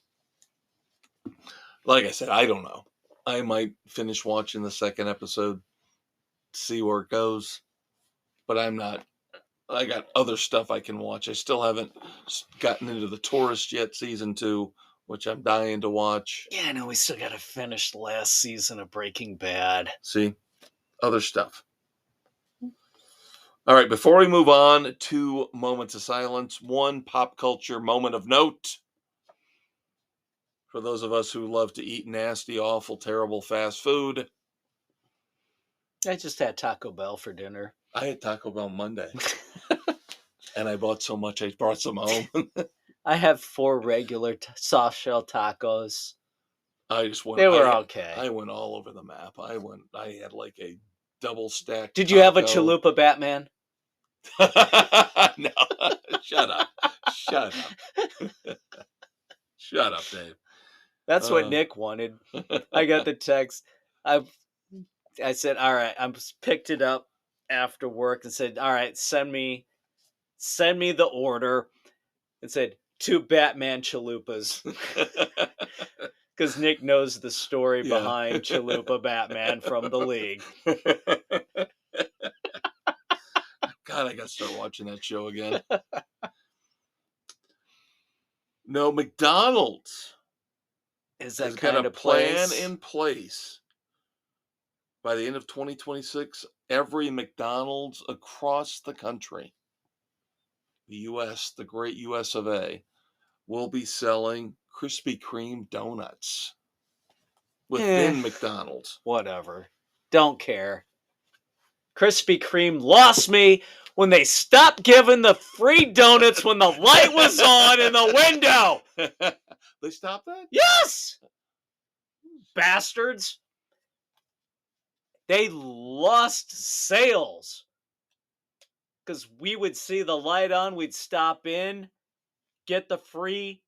Speaker 1: Like I said, I don't know. I might finish watching the second episode, see where it goes. But I'm not. I got other stuff I can watch. I still haven't gotten into The Tourist yet, season 2, which I'm dying to watch.
Speaker 2: Yeah, I know we still got to finish the last season of Breaking Bad.
Speaker 1: See? Other stuff. All right, before we move on, 2 moments of silence. 1 pop culture moment of note. For those of us who love to eat nasty, awful, terrible fast food.
Speaker 2: I just had Taco Bell for dinner.
Speaker 1: I had Taco Bell Monday. And I bought so much, I brought some home.
Speaker 2: I have 4 regular soft shell tacos.
Speaker 1: I just went.
Speaker 2: They were okay.
Speaker 1: I went all over the map. I had like a double stack.
Speaker 2: Did you have a chalupa Batman?
Speaker 1: No. Shut up. Shut up, Dave.
Speaker 2: That's what Nick wanted. I got the text. I said, all right, I picked it up after work and said, all right, send me the order. And said 2 Batman chalupas. Because Nick knows the story behind Chalupa Batman from the league.
Speaker 1: God, I got to start watching that show again. No, McDonald's
Speaker 2: Is
Speaker 1: has
Speaker 2: that
Speaker 1: got a
Speaker 2: kind of
Speaker 1: plan
Speaker 2: place?
Speaker 1: in place. By the end of 2026, every McDonald's across the country, the U.S., the great U.S. of A., will be selling Krispy Kreme donuts within McDonald's.
Speaker 2: Whatever. Don't care. Krispy Kreme lost me when they stopped giving the free donuts when the light was on in the window.
Speaker 1: They stopped that?
Speaker 2: Yes! Bastards. They lost sales. Because we would see the light on, we'd stop in, get the free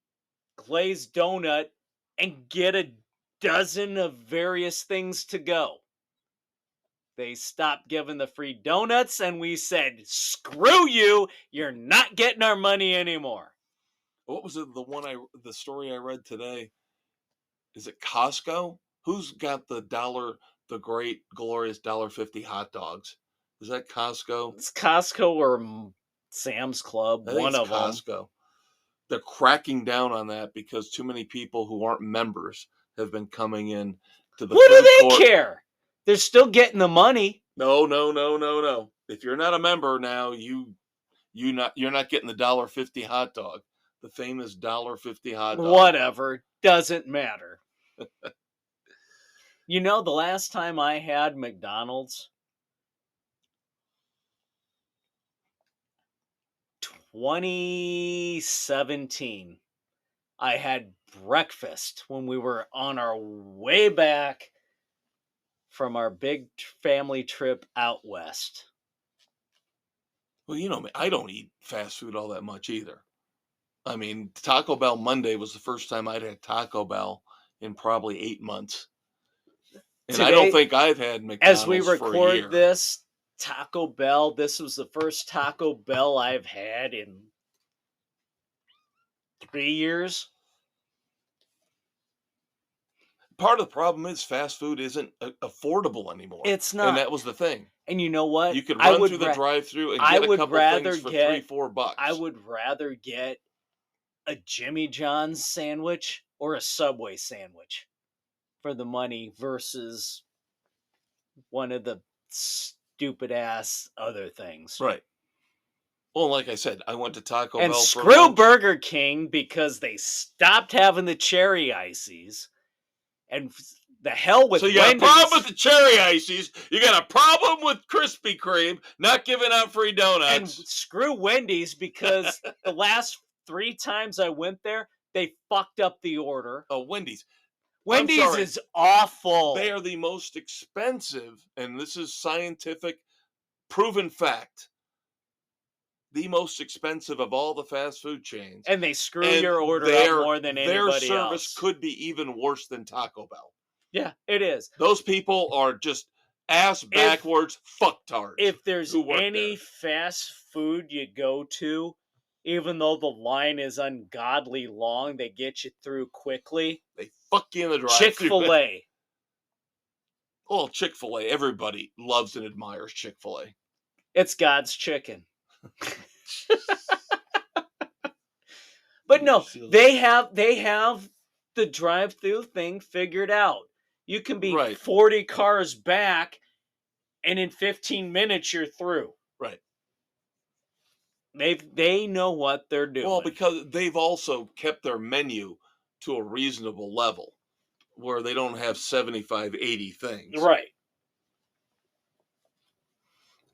Speaker 2: glazed donut, and get a dozen of various things to go. They stopped giving the free donuts, and we said, screw you, you're not getting our money anymore.
Speaker 1: What was it? The story I read today? Is it Costco? Who's got the great glorious $1.50 hot dogs? Is that Costco?
Speaker 2: It's Costco or Sam's Club,
Speaker 1: I think
Speaker 2: one
Speaker 1: it's
Speaker 2: of them.
Speaker 1: Costco. They're cracking down on that because too many people who aren't members have been coming in to the
Speaker 2: What do
Speaker 1: food
Speaker 2: they
Speaker 1: court.
Speaker 2: care? They're still getting the money.
Speaker 1: No. If you're not a member now, you're not getting the $1.50 hot dog. The famous $1.50 hot dog.
Speaker 2: Whatever. Doesn't matter. You know, the last time I had McDonald's, 2017, I had breakfast when we were on our way back from our big family trip out west.
Speaker 1: Well, you know me, I don't eat fast food all that much either. I mean, Taco Bell Monday was the first time I'd had Taco Bell in probably 8 months. And I don't think I've had McDonald's
Speaker 2: as we
Speaker 1: for a
Speaker 2: record
Speaker 1: year.
Speaker 2: this, Taco Bell, this was the first Taco Bell I've had in 3 years.
Speaker 1: Part of the problem is fast food isn't affordable anymore.
Speaker 2: It's not.
Speaker 1: And that was the thing.
Speaker 2: And you know what?
Speaker 1: You could run through the drive-thru and get a couple things for $3-4.
Speaker 2: I would rather get a Jimmy John's sandwich or a Subway sandwich for the money versus one of the stupid ass other things.
Speaker 1: Right. Well, like I said, I went to Taco
Speaker 2: And
Speaker 1: Bell for
Speaker 2: screw
Speaker 1: lunch.
Speaker 2: Burger King because they stopped having the cherry ices. And the hell with
Speaker 1: Wendy's. So you got a problem with the cherry ices. You got a problem with Krispy Kreme not giving out free donuts.
Speaker 2: And screw Wendy's because the last 3 times I went there, they fucked up the order.
Speaker 1: Oh, Wendy's.
Speaker 2: Wendy's is awful.
Speaker 1: They are the most expensive, and this is scientific, proven fact. The most expensive of all the fast food chains.
Speaker 2: And they screw your order up more than anybody else.
Speaker 1: Their service could be even worse than Taco Bell.
Speaker 2: Yeah, it is.
Speaker 1: Those people are just ass backwards fucktards.
Speaker 2: If there's any fast food you go to, even though the line is ungodly long, they get you through quickly.
Speaker 1: They fuck you in the drive-thru.
Speaker 2: Chick-fil-A.
Speaker 1: Well, Chick-fil-A, everybody loves and admires Chick-fil-A.
Speaker 2: It's God's chicken. But no, they have the drive-through thing figured out. You can be 40 cars back, and in 15 minutes you're through.
Speaker 1: Right.
Speaker 2: They know what they're doing.
Speaker 1: Well, because they've also kept their menu to a reasonable level where they don't have 75, 80 things.
Speaker 2: Right.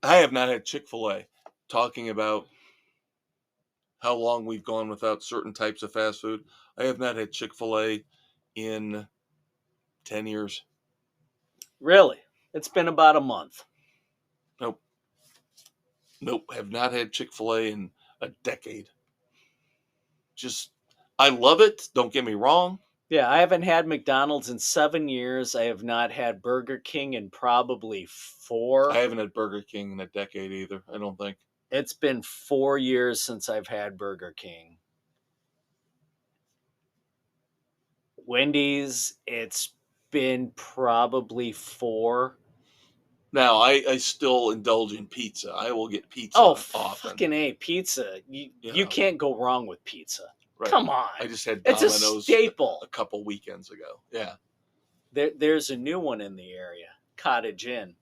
Speaker 1: I have not had Chick-fil-A. Talking about how long we've gone without certain types of fast food. I have not had Chick-fil-A in 10 years.
Speaker 2: Really? It's been about a month.
Speaker 1: Nope. Have not had Chick-fil-A in a decade. I love it. Don't get me wrong.
Speaker 2: Yeah, I haven't had McDonald's in 7 years. I have not had Burger King in probably 4.
Speaker 1: I haven't had Burger King in a decade either, I don't think.
Speaker 2: It's been 4 years since I've had Burger King. Wendy's, it's been probably 4.
Speaker 1: Now, I still indulge in pizza. I will get pizza often.
Speaker 2: Fucking A, pizza. You can't go wrong with pizza.
Speaker 1: Right.
Speaker 2: Come on.
Speaker 1: I just had
Speaker 2: It's a
Speaker 1: Domino's
Speaker 2: staple.
Speaker 1: a couple weekends ago. Yeah.
Speaker 2: There's a new one in the area, Cottage Inn.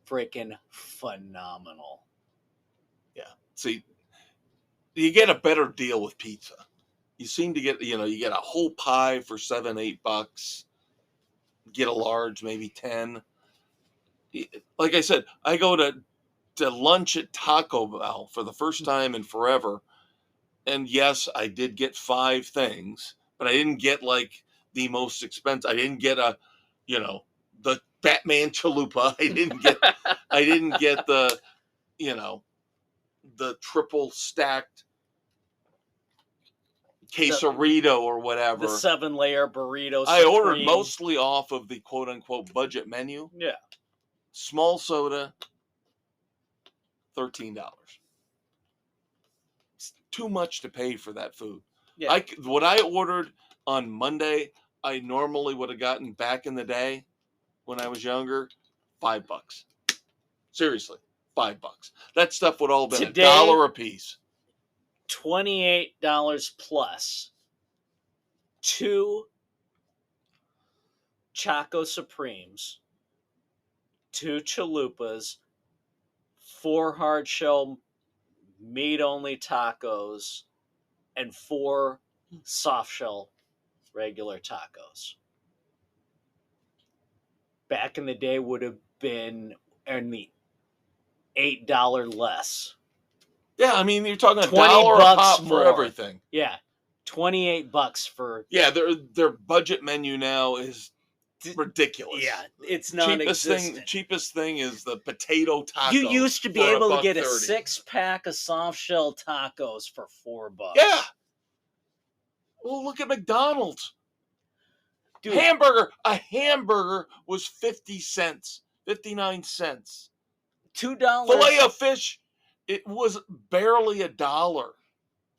Speaker 2: Freaking phenomenal.
Speaker 1: Yeah. See, you get a better deal with pizza. You seem to get, you get a whole pie for $7-8. Get a large, maybe 10. Like I said, I go to lunch at Taco Bell for the first time in forever. And yes, I did get 5 things, but I didn't get like the most expensive. I didn't get the Batman chalupa. I didn't get the, the triple stacked quesarito or whatever.
Speaker 2: The 7-layer burrito.
Speaker 1: I ordered
Speaker 2: Supreme.
Speaker 1: mostly off of the quote unquote budget menu.
Speaker 2: Yeah.
Speaker 1: Small soda, $13. It's too much to pay for that food.
Speaker 2: Yeah.
Speaker 1: What I ordered on Monday, I normally would have gotten back in the day when I was younger, $5. Seriously, $5. That stuff would all have been
Speaker 2: Today,
Speaker 1: $1 a piece.
Speaker 2: $28 plus 2 Choco Supremes, 2 chalupas, 4 hard shell meat only tacos, and 4 soft shell regular tacos. Back in the day would have been in the $8 less.
Speaker 1: Yeah, I mean, you're talking $1
Speaker 2: $20
Speaker 1: a pop
Speaker 2: more.
Speaker 1: for everything.
Speaker 2: Yeah, $28 for.
Speaker 1: Yeah, their budget menu now is ridiculous.
Speaker 2: Yeah, it's non-existent.
Speaker 1: Cheapest thing is the potato taco.
Speaker 2: You used to be
Speaker 1: for
Speaker 2: able to get a
Speaker 1: $1.30.
Speaker 2: 6-pack of soft shell tacos for $4.
Speaker 1: Yeah. Well, look at McDonald's.
Speaker 2: Dude,
Speaker 1: A hamburger was 50 cents, 59 cents.
Speaker 2: $2.
Speaker 1: Filet of fish, it was barely $1.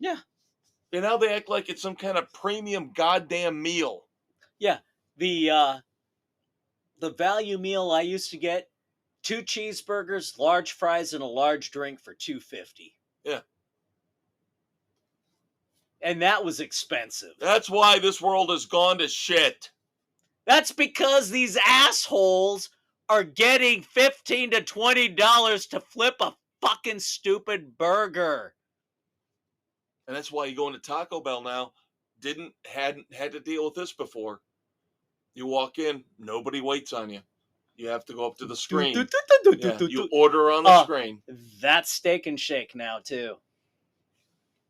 Speaker 2: Yeah.
Speaker 1: And now they act like it's some kind of premium goddamn meal.
Speaker 2: Yeah. The value meal I used to get, 2 cheeseburgers, large fries, and a large drink for $2.50.
Speaker 1: Yeah.
Speaker 2: And that was expensive.
Speaker 1: That's why this world has gone to shit.
Speaker 2: That's because these assholes are getting $15 to $20 to flip a fucking stupid burger.
Speaker 1: And that's why you go into Taco Bell now. Hadn't had to deal with this before. You walk in, nobody waits on you. You have to go up to the screen. Yeah, you order on the screen.
Speaker 2: That's Steak and Shake now too.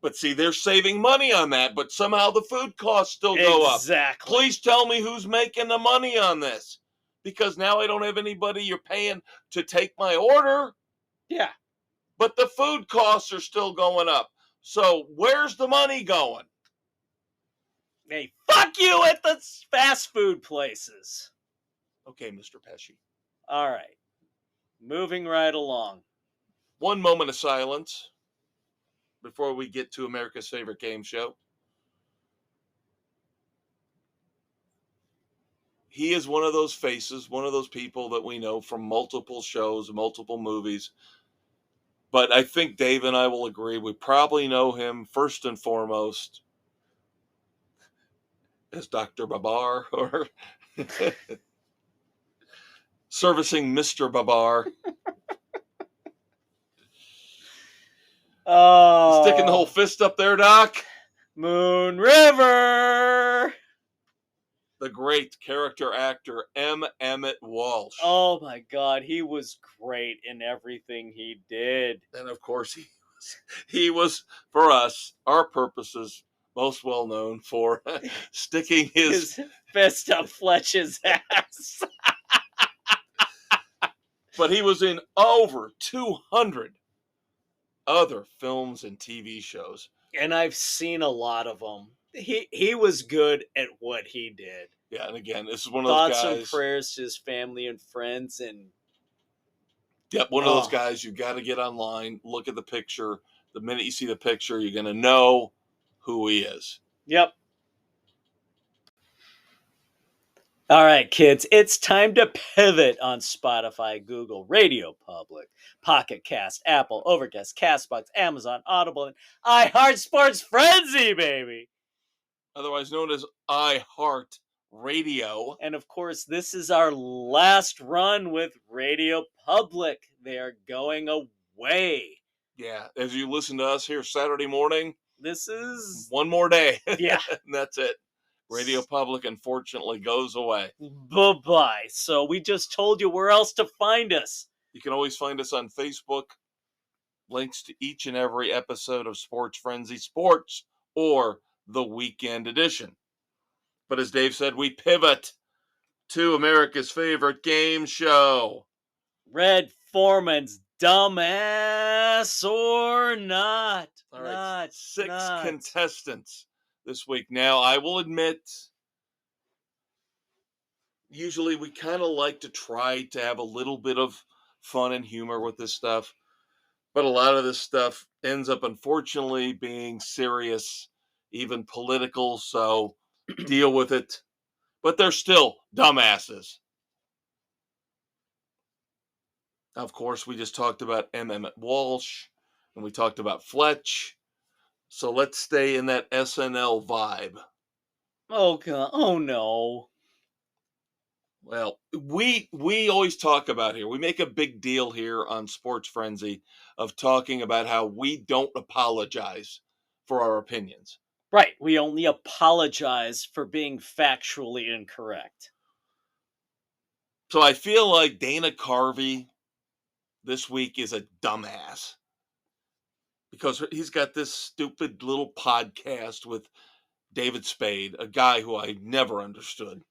Speaker 1: But see, they're saving money on that, but somehow the food costs still go up.
Speaker 2: Exactly.
Speaker 1: Please tell me who's making the money on this. Because now I don't have anybody you're paying to take my order.
Speaker 2: Yeah.
Speaker 1: But the food costs are still going up. So where's the money going?
Speaker 2: Hey, fuck you at the fast food places.
Speaker 1: Okay, Mr. Pesci.
Speaker 2: All right. Moving right along.
Speaker 1: One moment of silence before we get to America's favorite game show. He is one of those faces, one of those people that we know from multiple shows, multiple movies. But I think Dave and I will agree, we probably know him first and foremost as Dr. Babar or servicing Mr. Babar.
Speaker 2: Oh.
Speaker 1: Sticking the whole fist up there, Doc.
Speaker 2: Moon River.
Speaker 1: The great character actor M. Emmett Walsh.
Speaker 2: Oh my God, he was great in everything he did.
Speaker 1: And of course, he was, for us, our purposes, most well known for sticking his
Speaker 2: fist up Fletch's ass.
Speaker 1: But he was in over 200 other films and TV shows.
Speaker 2: And I've seen a lot of them. He was good at what he did.
Speaker 1: Yeah, and again, this is one of those guys.
Speaker 2: Thoughts and prayers to his family and friends. And
Speaker 1: yep, one of those guys you got to get online, look at the picture. The minute you see the picture, you're going to know who he is.
Speaker 2: Yep. All right, kids, it's time to pivot on Spotify, Google, Radio Public, Pocket Cast, Apple, Overcast, Castbox, Amazon, Audible, and iHeart Sports Frenzy, baby.
Speaker 1: Otherwise known as iHeart Radio.
Speaker 2: And of course, this is our last run with Radio Public. They are going away.
Speaker 1: Yeah, as you listen to us here Saturday morning,
Speaker 2: This is
Speaker 1: one more day.
Speaker 2: Yeah.
Speaker 1: And that's it. Radio Public, unfortunately, goes away.
Speaker 2: Bye-bye. So we just told you where else to find us.
Speaker 1: You can always find us on Facebook. Links to each and every episode of Sports Frenzy Sports or the Weekend Edition. But as Dave said, we pivot to America's favorite game show.
Speaker 2: Red Foreman's Dumbass or Not.
Speaker 1: All right, six contestants this week. Now, I will admit, usually we kind of like to try to have a little bit of fun and humor with this stuff, but a lot of this stuff ends up, unfortunately, being serious, even political, so deal with it. But they're still dumbasses. Of course, we just talked about Emmett Walsh, and we talked about Fletch. So let's stay in that SNL vibe.
Speaker 2: Oh God! Oh no!
Speaker 1: Well, we always talk about here. We make a big deal here on Sports Frenzy of talking about how we don't apologize for our opinions.
Speaker 2: Right, we only apologize for being factually incorrect.
Speaker 1: So I feel like Dana Carvey this week is a dumbass because he's got this stupid little podcast with David Spade, a guy who I never understood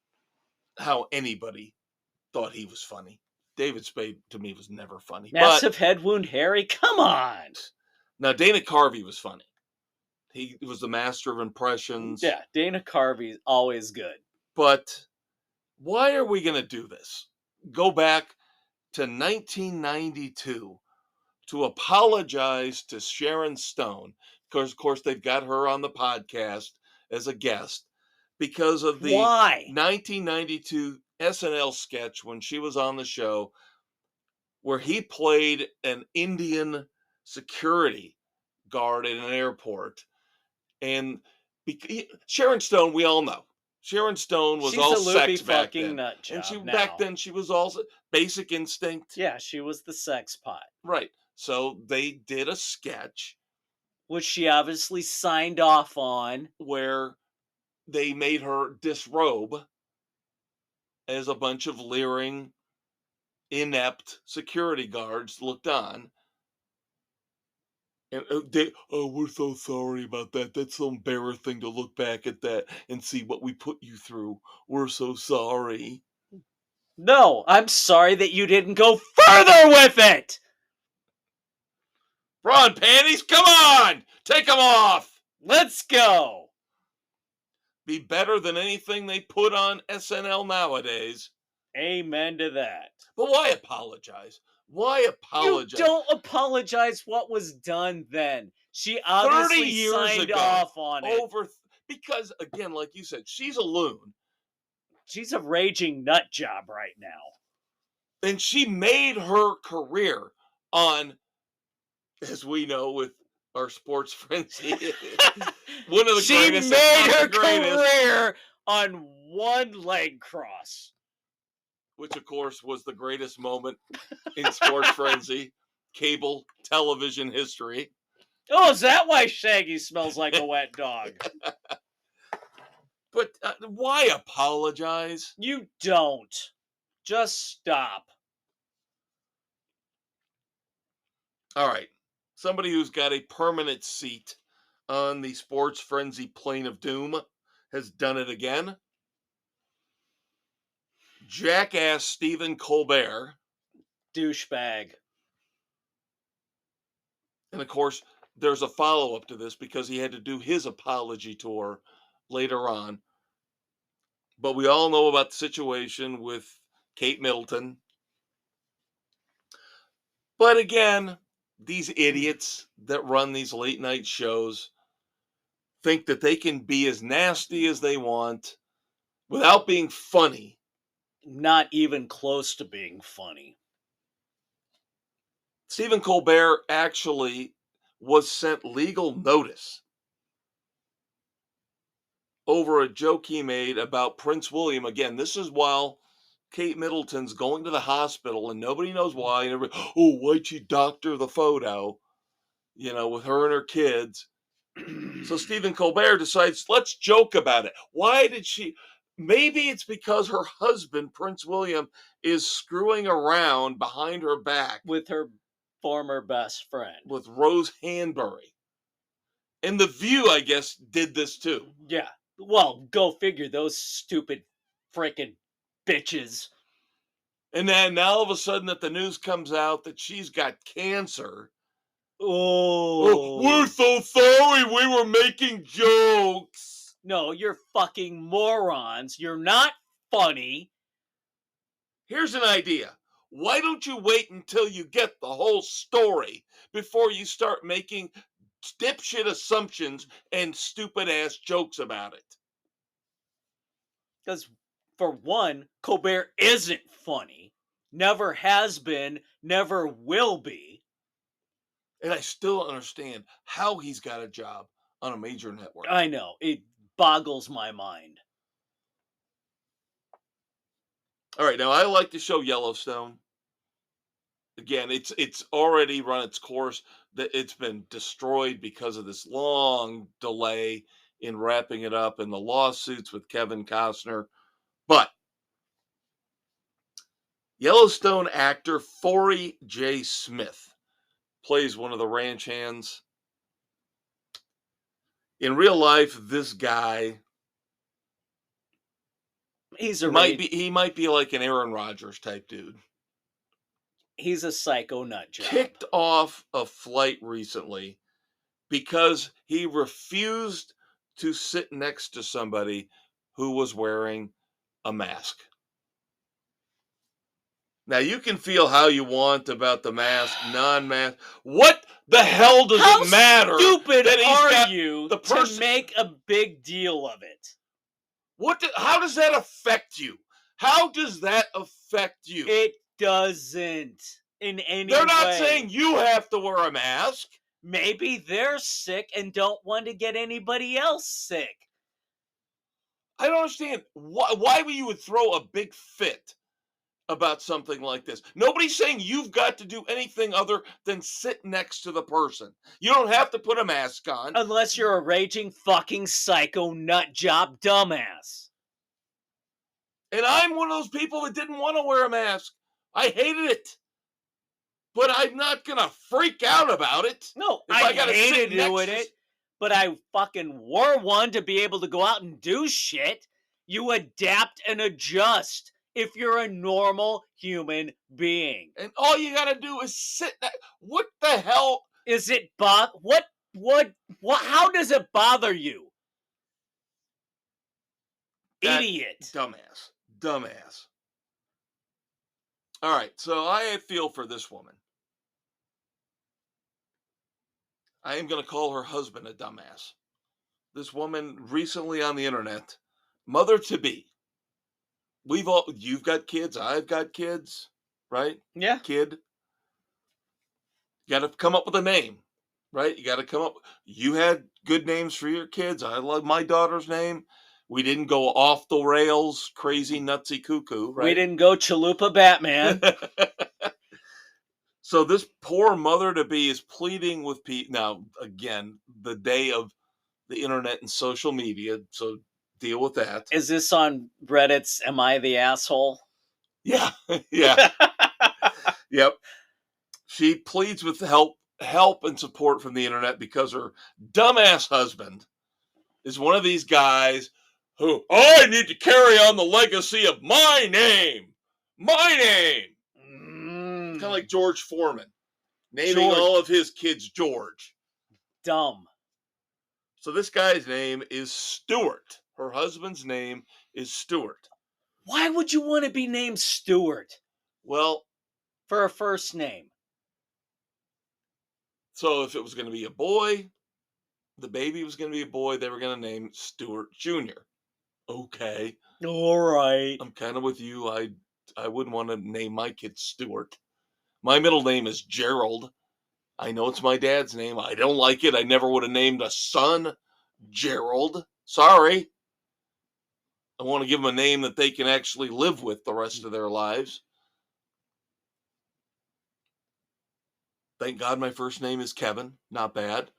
Speaker 1: how anybody thought he was funny. David Spade, to me, was never funny.
Speaker 2: Massive head wound Harry? Come on!
Speaker 1: Now, Dana Carvey was funny. He was the master of impressions.
Speaker 2: Yeah, Dana Carvey's always good.
Speaker 1: But why are we going to do this? Go back to 1992 to apologize to Sharon Stone, because, of course, they've got her on the podcast as a guest, because of the 1992 SNL sketch when she was on the show where he played an Indian security guard at an airport. And Sharon Stone, we all know. Sharon Stone was all sex back then.
Speaker 2: Nut job
Speaker 1: and she
Speaker 2: now.
Speaker 1: back then she was also Basic Instinct.
Speaker 2: Yeah, she was the sex pot.
Speaker 1: Right. So they did a sketch,
Speaker 2: which she obviously signed off on,
Speaker 1: where they made her disrobe as a bunch of leering, inept security guards looked on. And we're so sorry about that. That's so embarrassing to look back at that and see what we put you through. We're so sorry.
Speaker 2: No, I'm sorry that you didn't go further with it.
Speaker 1: Bra and panties, come on! Take them off!
Speaker 2: Let's go!
Speaker 1: Be better than anything they put on SNL nowadays.
Speaker 2: Amen to that.
Speaker 1: But why apologize? Why apologize?
Speaker 2: You don't apologize what was done then. She obviously
Speaker 1: 30 years
Speaker 2: signed
Speaker 1: ago,
Speaker 2: off on it.
Speaker 1: Because, again, like you said, she's a loon.
Speaker 2: She's a raging nut job right now.
Speaker 1: And she made her career on, as we know with our Sports Frenzy, one of the
Speaker 2: she
Speaker 1: greatest.
Speaker 2: She made her career on one leg cross.
Speaker 1: Which, of course, was the greatest moment in Sports Frenzy, cable television history.
Speaker 2: Oh, is that why Shaggy smells like a wet dog?
Speaker 1: But why apologize?
Speaker 2: You don't. Just stop.
Speaker 1: All right. Somebody who's got a permanent seat on the Sports Frenzy plane of doom has done it again. Jackass Stephen Colbert.
Speaker 2: Douchebag.
Speaker 1: And of course, there's a follow-up to this because he had to do his apology tour later on. But we all know about the situation with Kate Middleton. But again, these idiots that run these late night shows think that they can be as nasty as they want without being funny
Speaker 2: not even close to being funny.
Speaker 1: Stephen Colbert actually was sent legal notice over a joke he made about Prince William. Again, this is while Kate Middleton's going to the hospital and nobody knows why. And everybody, oh, why'd she doctor the photo? With her and her kids. So Stephen Colbert decides, let's joke about it. Why did she? Maybe it's because her husband, Prince William, is screwing around behind her back
Speaker 2: with her former best friend.
Speaker 1: with Rose Hanbury. And The View, I guess, did this too.
Speaker 2: Yeah. Well, go figure, those stupid frickin' bitches.
Speaker 1: And then now all of a sudden that the news comes out that she's got cancer.
Speaker 2: Oh,
Speaker 1: we're so sorry, we were making jokes.
Speaker 2: No, you're fucking morons. You're not funny.
Speaker 1: Here's an idea. Why don't you wait until you get the whole story before you start making dipshit assumptions and stupid ass jokes about it?
Speaker 2: Because, for one, Colbert isn't funny. Never has been, never will be.
Speaker 1: And I still don't understand how he's got a job on a major network.
Speaker 2: I know. It boggles my mind.
Speaker 1: All right, now I like the show Yellowstone. Again, it's already run its course. That it's been destroyed because of this long delay in wrapping it up and the lawsuits with Kevin Costner. But Yellowstone actor Forey J. Smith plays one of the ranch hands. In real life, this guy he might be like an Aaron Rodgers type dude.
Speaker 2: He's a psycho nut job.
Speaker 1: Kicked off a flight recently because he refused to sit next to somebody who was wearing a mask. Now, you can feel how you want about the mask, non-mask. What the hell does it matter?
Speaker 2: How stupid are you to make a big deal of it?
Speaker 1: How does that affect you? How does that affect you?
Speaker 2: It doesn't in any way.
Speaker 1: They're not saying you have to wear a mask.
Speaker 2: Maybe they're sick and don't want to get anybody else sick.
Speaker 1: I don't understand why you would throw a big fit about something like this. Nobody's saying you've got to do anything other than sit next to the person. You don't have to put a mask on.
Speaker 2: Unless you're a raging fucking psycho nut job dumbass.
Speaker 1: And I'm one of those people that didn't want to wear a mask. I hated it. But I'm not going to freak out about it.
Speaker 2: No, I hated doing it. But I fucking wore one to be able to go out and do shit. You adapt and adjust if you're a normal human being.
Speaker 1: And all you got to do is sit there. What the hell?
Speaker 2: Is it what? How does it bother you?
Speaker 1: That
Speaker 2: idiot.
Speaker 1: Dumbass. All right, so I feel for this woman. I am going to call her husband a dumbass. This woman recently on the internet, mother to be. You've got kids, I've got kids, right?
Speaker 2: Yeah.
Speaker 1: Kid. You got to come up with a name, right? You had good names for your kids. I love my daughter's name. We didn't go off the rails, crazy, nutsy, cuckoo, right?
Speaker 2: We didn't go Chalupa Batman.
Speaker 1: So this poor mother-to-be is pleading with Pete. Now, again, the day of the internet and social media, so deal with that.
Speaker 2: Is this on Reddit's Am I the Asshole?
Speaker 1: Yeah. Yeah. Yep. She pleads with help and support from the internet because her dumbass husband is one of these guys who, I need to carry on the legacy of my name. My name. Kind of like George Foreman, naming all of his kids George.
Speaker 2: Dumb.
Speaker 1: So this guy's name is Stuart. Her husband's name is Stuart.
Speaker 2: Why would you want to be named Stuart?
Speaker 1: Well,
Speaker 2: for a first name.
Speaker 1: So if it was going to be a boy, the baby was going to be a boy, they were going to name Stuart Jr. Okay.
Speaker 2: All right.
Speaker 1: I'm kind of with you. I wouldn't want to name my kid Stuart. My middle name is Gerald. I know it's my dad's name. I don't like it. I never would have named a son Gerald. Sorry. I want to give them a name that they can actually live with the rest of their lives. Thank God my first name is Kevin. Not bad.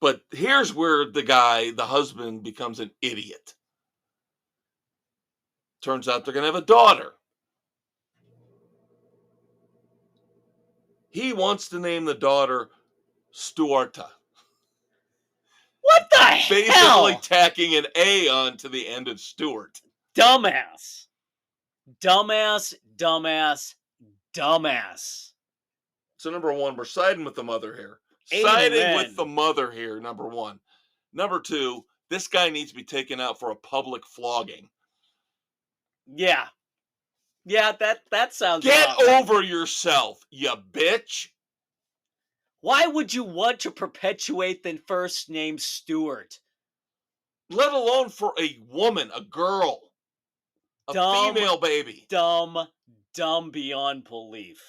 Speaker 1: But here's where the husband, becomes an idiot. Turns out they're going to have a daughter. He wants to name the daughter Stuarta.
Speaker 2: What the
Speaker 1: Basically
Speaker 2: hell?
Speaker 1: tacking an A onto the end of Stuart.
Speaker 2: Dumbass. Dumbass, dumbass, dumbass.
Speaker 1: So number one, we're siding with the mother here. Siding with the
Speaker 2: Amen.
Speaker 1: mother here, number one. Number two, this guy needs to be taken out for a public flogging.
Speaker 2: Yeah. Yeah, that sounds
Speaker 1: Get
Speaker 2: about right.
Speaker 1: over yourself, you bitch.
Speaker 2: Why would you want to perpetuate the first name Stuart?
Speaker 1: Let alone for a woman, a girl, a
Speaker 2: Dumb,
Speaker 1: female baby.
Speaker 2: dumb beyond belief.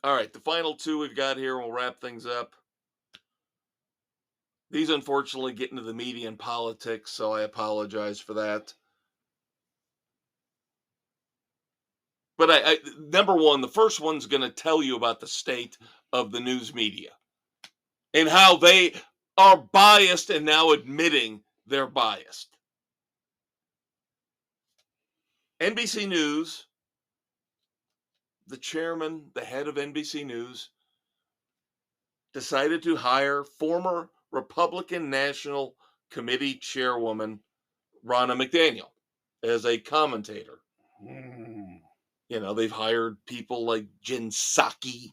Speaker 1: All right, the final two we've got here, and we'll wrap things up. These unfortunately get into the media and politics, so I apologize for that. But number one, the first one's going to tell you about the state of the news media and how they are biased and now admitting they're biased. NBC News, the chairman, the head of NBC News, decided to hire former Republican National Committee chairwoman Ronna McDaniel as a commentator. You know, they've hired people like Jen Psaki,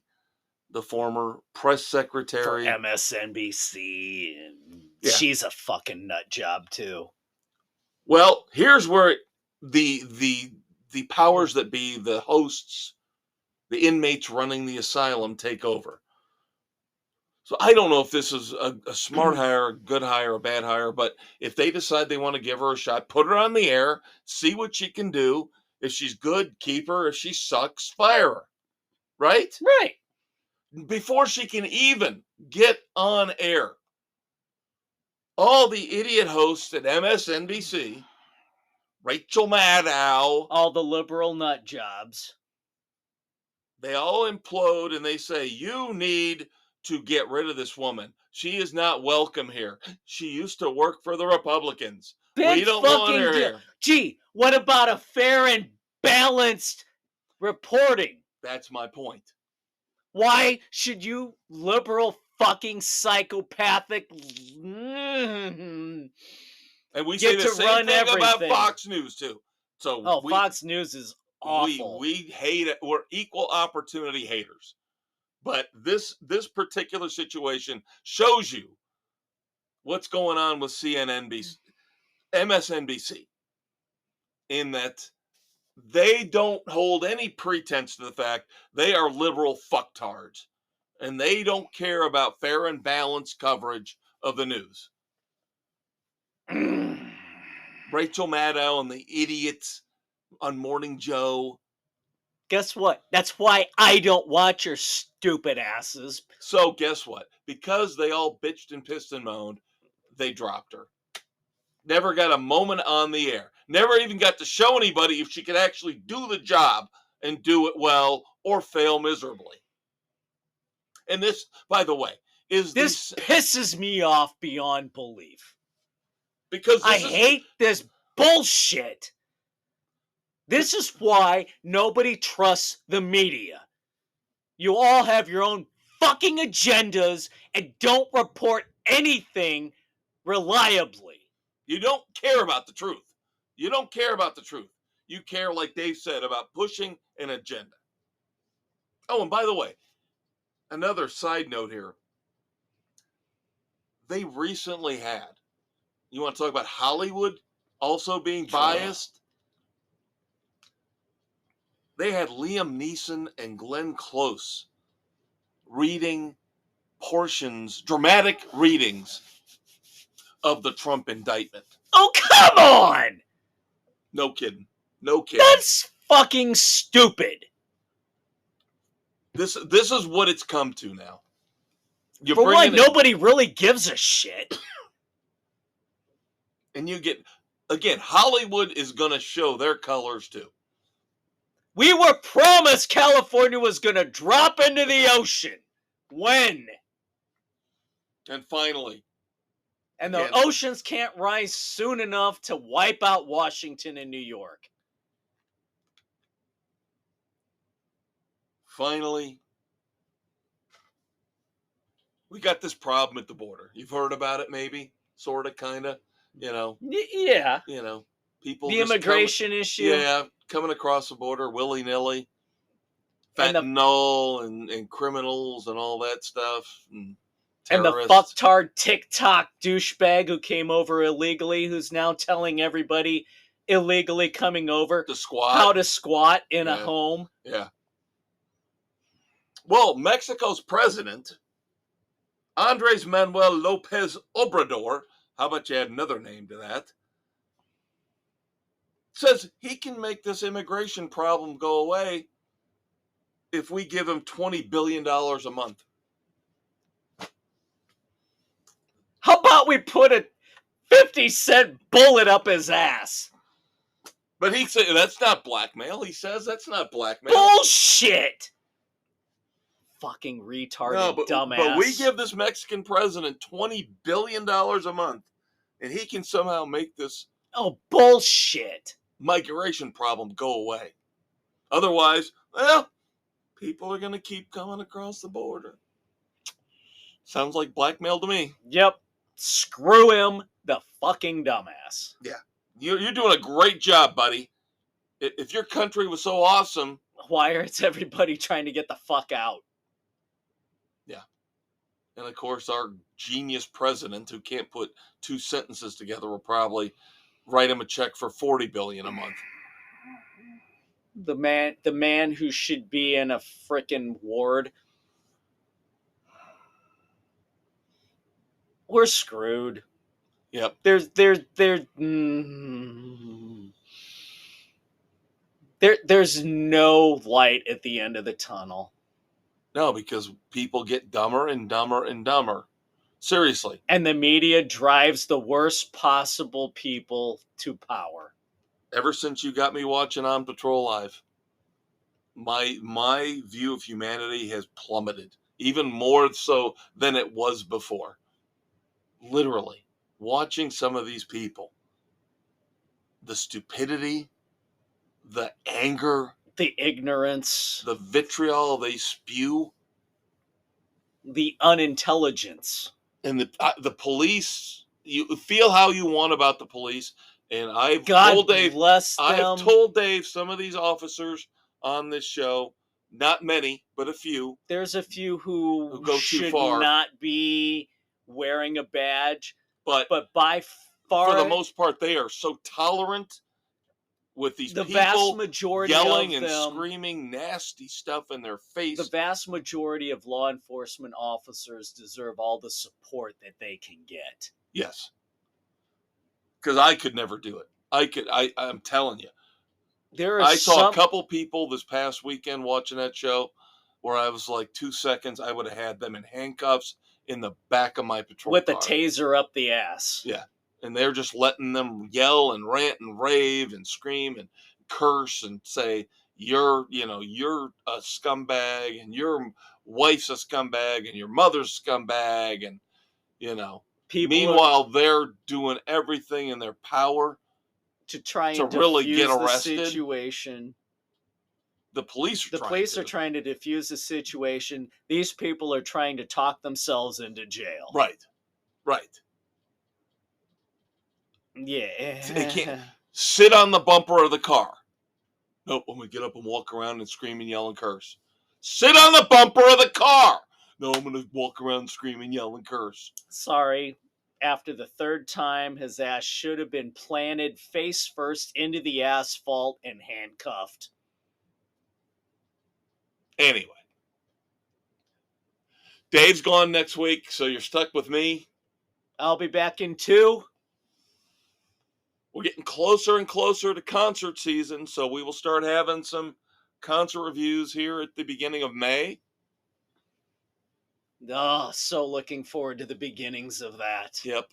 Speaker 1: the former press
Speaker 2: For
Speaker 1: secretary.
Speaker 2: MSNBC.
Speaker 1: Yeah.
Speaker 2: She's a fucking nut job too.
Speaker 1: Well, here's where the powers that be, the hosts, the inmates running the asylum, take over. So I don't know if this is a smart hire, a good hire, a bad hire, but if they decide they want to give her a shot, put her on the air, see what she can do. If she's good, keep her. If she sucks, fire her. Right?
Speaker 2: Right.
Speaker 1: Before she can even get on air. All the idiot hosts at MSNBC, Rachel Maddow,
Speaker 2: All the liberal nut jobs.
Speaker 1: they all implode and they say, you need to get rid of this woman. She is not welcome here. She used to work for the Republicans.
Speaker 2: Big
Speaker 1: We don't want
Speaker 2: fucking
Speaker 1: her
Speaker 2: deal.
Speaker 1: here.
Speaker 2: Gee, what about a fair and balanced reporting?
Speaker 1: That's my point.
Speaker 2: Why should you liberal fucking psychopathic
Speaker 1: And we
Speaker 2: get
Speaker 1: say the
Speaker 2: to
Speaker 1: same
Speaker 2: run
Speaker 1: thing about
Speaker 2: everything?
Speaker 1: Fox News too. So
Speaker 2: Fox News is awful.
Speaker 1: we hate it. We're equal opportunity haters. But this particular situation shows you what's going on with MSNBC, in that they don't hold any pretense to the fact they are liberal fucktards, and they don't care about fair and balanced coverage of the news. Rachel Maddow and the idiots on Morning Joe.
Speaker 2: Guess what? That's why I don't watch your stupid asses.
Speaker 1: So guess what? Because they all bitched and pissed and moaned, they dropped her. Never got a moment on the air. Never even got to show anybody if she could actually do the job and do it well or fail miserably. And this, by the way,
Speaker 2: This pisses me off beyond belief.
Speaker 1: Because
Speaker 2: I hate this bullshit. This is why nobody trusts the media. You all have your own fucking agendas and don't report anything reliably.
Speaker 1: You don't care about the truth. You don't care about the truth. You care, like Dave said, about pushing an agenda. Oh, and by the way, another side note here. They recently had, you want to talk about Hollywood also being biased? They had Liam Neeson and Glenn Close reading portions, dramatic readings of the Trump indictment.
Speaker 2: Oh, come on!
Speaker 1: No kidding. No kidding.
Speaker 2: That's fucking stupid.
Speaker 1: This is what it's come to now.
Speaker 2: For one, nobody really gives a shit.
Speaker 1: And you get, again, Hollywood is going to show their colors too.
Speaker 2: We were promised California was going to drop into the ocean. When?
Speaker 1: And finally.
Speaker 2: And the oceans can't rise soon enough to wipe out Washington and New York.
Speaker 1: Finally, we got this problem at the border. You've heard about it, maybe? Sort of, kind of,
Speaker 2: Yeah.
Speaker 1: People.
Speaker 2: The immigration issue.
Speaker 1: Yeah, coming across the border willy-nilly. Fentanyl and criminals and all that stuff.
Speaker 2: And the fucktard TikTok douchebag who came over illegally, who's now telling everybody illegally coming over how to squat in a home.
Speaker 1: Yeah. Well, Mexico's president, Andres Manuel Lopez Obrador, how about you add another name to that, says he can make this immigration problem go away if we give him $20 billion a month.
Speaker 2: How about we put a 50-cent bullet up his ass?
Speaker 1: But he said that's not blackmail. He says that's not blackmail.
Speaker 2: Bullshit! Fucking retarded dumbass.
Speaker 1: But we give this Mexican president $20 billion a month, and he can somehow make this
Speaker 2: bullshit
Speaker 1: migration problem go away. Otherwise, well, people are going to keep coming across the border. Sounds like blackmail to me.
Speaker 2: Yep. Screw him, the fucking dumbass.
Speaker 1: Yeah. You're doing a great job, buddy. If your country was so awesome...
Speaker 2: Why is everybody trying to get the fuck out?
Speaker 1: Yeah. And of course, our genius president, who can't put two sentences together, will probably write him a check for $40 billion a month.
Speaker 2: The man who should be in a frickin' ward. We're screwed.
Speaker 1: Yep.
Speaker 2: There's no light at the end of the tunnel.
Speaker 1: No, because people get dumber and dumber and dumber. Seriously.
Speaker 2: And the media drives the worst possible people to power.
Speaker 1: Ever since you got me watching On Patrol Live, my view of humanity has plummeted, even more so than it was before. Literally, watching some of these people, the stupidity, the anger,
Speaker 2: the ignorance,
Speaker 1: the vitriol they spew,
Speaker 2: the unintelligence,
Speaker 1: and the police. You feel how you want about the police, and I've
Speaker 2: told Dave
Speaker 1: some of these officers on this show, not many, but a few.
Speaker 2: There's a few who
Speaker 1: go
Speaker 2: should
Speaker 1: too far.
Speaker 2: Not be wearing a badge,
Speaker 1: but
Speaker 2: by far,
Speaker 1: for the most part, they are so tolerant with these
Speaker 2: the
Speaker 1: people
Speaker 2: vast majority
Speaker 1: yelling
Speaker 2: of
Speaker 1: and
Speaker 2: them,
Speaker 1: screaming nasty stuff in their face.
Speaker 2: The vast majority of law enforcement officers deserve all the support that they can get.
Speaker 1: Yes. Because I could never do it. I'm telling you. I saw a couple people this past weekend watching that show where I was like 2 seconds, I would have had them in handcuffs in the back of my patrol
Speaker 2: with
Speaker 1: car.
Speaker 2: The taser up the ass.
Speaker 1: Yeah. And they're just letting them yell and rant and rave and scream and curse and say, you're a scumbag and your wife's a scumbag and your mother's a scumbag. And, meanwhile, they're doing everything in their power
Speaker 2: to try
Speaker 1: to
Speaker 2: and
Speaker 1: really get arrested.
Speaker 2: The situation.
Speaker 1: The police are
Speaker 2: trying to defuse the situation. These people are trying to talk themselves into jail.
Speaker 1: Right.
Speaker 2: Yeah.
Speaker 1: They can't sit on the bumper of the car. Nope, I'm going to get up and walk around and scream and yell and curse. Sit on the bumper of the car. No, I'm going to walk around and scream and yell and curse.
Speaker 2: Sorry. After the third time, his ass should have been planted face first into the asphalt and handcuffed.
Speaker 1: Anyway. Dave's gone next week, so you're stuck with me.
Speaker 2: I'll be back in 2.
Speaker 1: We're getting closer and closer to concert season, so we will start having some concert reviews here at the beginning of May.
Speaker 2: Oh, so looking forward to the beginnings of that.
Speaker 1: Yep.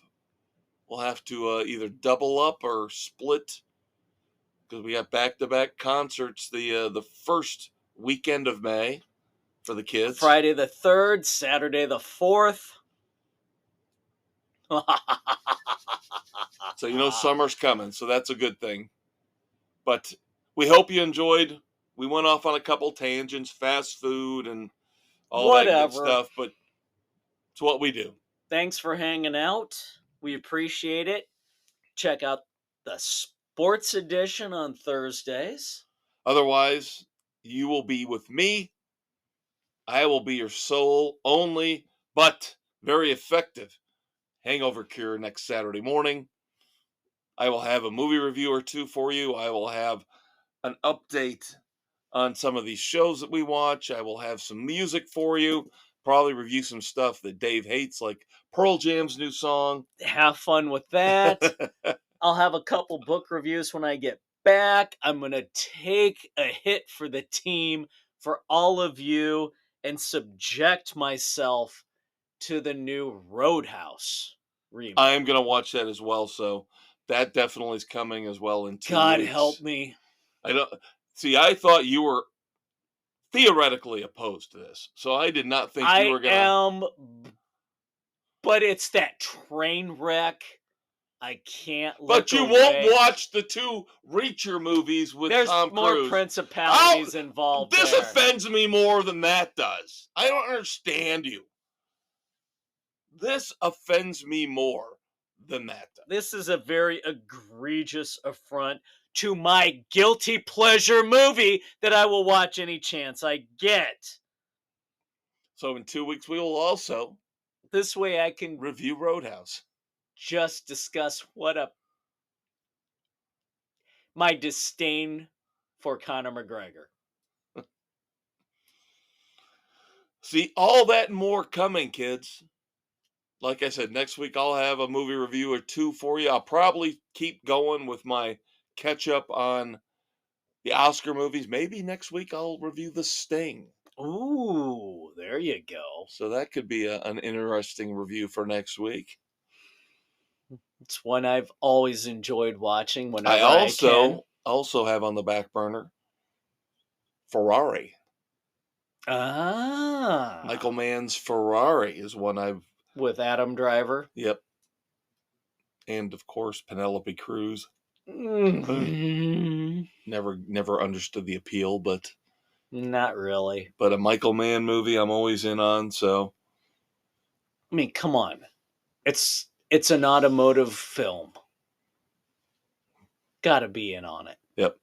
Speaker 1: We'll have to either double up or split because we got back-to-back concerts the first weekend of May for the kids.
Speaker 2: Friday the 3rd, Saturday the 4th.
Speaker 1: So summer's coming, so that's a good thing. But we hope you enjoyed. We went off on a couple tangents, fast food and all that good stuff, but it's what we do.
Speaker 2: Thanks for hanging out. We appreciate it. Check out the sports edition on Thursdays.
Speaker 1: Otherwise, you will be with me. I will be your sole only, but very effective hangover cure next Saturday morning. I will have a movie review or two for you. I will have an update on some of these shows that we watch. I will have some music for you. Probably review some stuff that Dave hates, like Pearl Jam's new song.
Speaker 2: Have fun with that. I'll have a couple book reviews when I get back. I'm going to take a hit for the team, for all of you, and subject myself to the new Roadhouse remake.
Speaker 1: I am going to watch that as well, so that definitely is coming as well in 2
Speaker 2: God
Speaker 1: weeks.
Speaker 2: help me.
Speaker 1: I thought you were theoretically opposed to this, so I did not think you were going to.
Speaker 2: I am, but it's that train wreck. I can't look
Speaker 1: But you
Speaker 2: away.
Speaker 1: won't watch the 2 Reacher movies with Tom Cruise.
Speaker 2: There's more principalities involved
Speaker 1: This
Speaker 2: there.
Speaker 1: offends me more than that does. I don't understand you. This offends me more than that does.
Speaker 2: This is a very egregious affront to my guilty pleasure movie that I will watch any chance I get.
Speaker 1: So in 2 weeks, we will also
Speaker 2: This way I can
Speaker 1: review Roadhouse.
Speaker 2: Just discuss my disdain for Conor McGregor.
Speaker 1: See, all that and more coming, kids. Like I said, next week I'll have a movie review or 2 for you. I'll probably keep going with my catch up on the Oscar movies. Maybe next week I'll review The Sting.
Speaker 2: Ooh, there you go.
Speaker 1: So that could be an interesting review for next week.
Speaker 2: It's one I've always enjoyed watching whenever
Speaker 1: I
Speaker 2: can.
Speaker 1: also have on the back burner Ferrari.
Speaker 2: Ah.
Speaker 1: Michael Mann's Ferrari is one I've...
Speaker 2: With Adam Driver.
Speaker 1: Yep. And, of course, Penelope Cruz.
Speaker 2: Mm-hmm.
Speaker 1: Never understood the appeal, but...
Speaker 2: Not really.
Speaker 1: But a Michael Mann movie I'm always in on, so...
Speaker 2: I mean, come on. It's an automotive film. Gotta be in on it.
Speaker 1: Yep.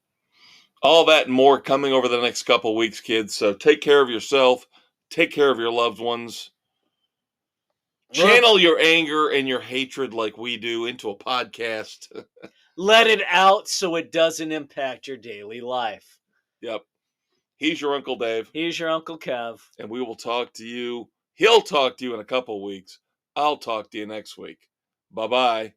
Speaker 1: All that and more coming over the next couple of weeks, kids. So take care of yourself. Take care of your loved ones. Channel your anger and your hatred like we do into a podcast.
Speaker 2: Let it out so it doesn't impact your daily life.
Speaker 1: Yep. He's your Uncle Dave.
Speaker 2: He's your Uncle Kev.
Speaker 1: And we will talk to you. He'll talk to you in a couple of weeks. I'll talk to you next week. Bye-bye.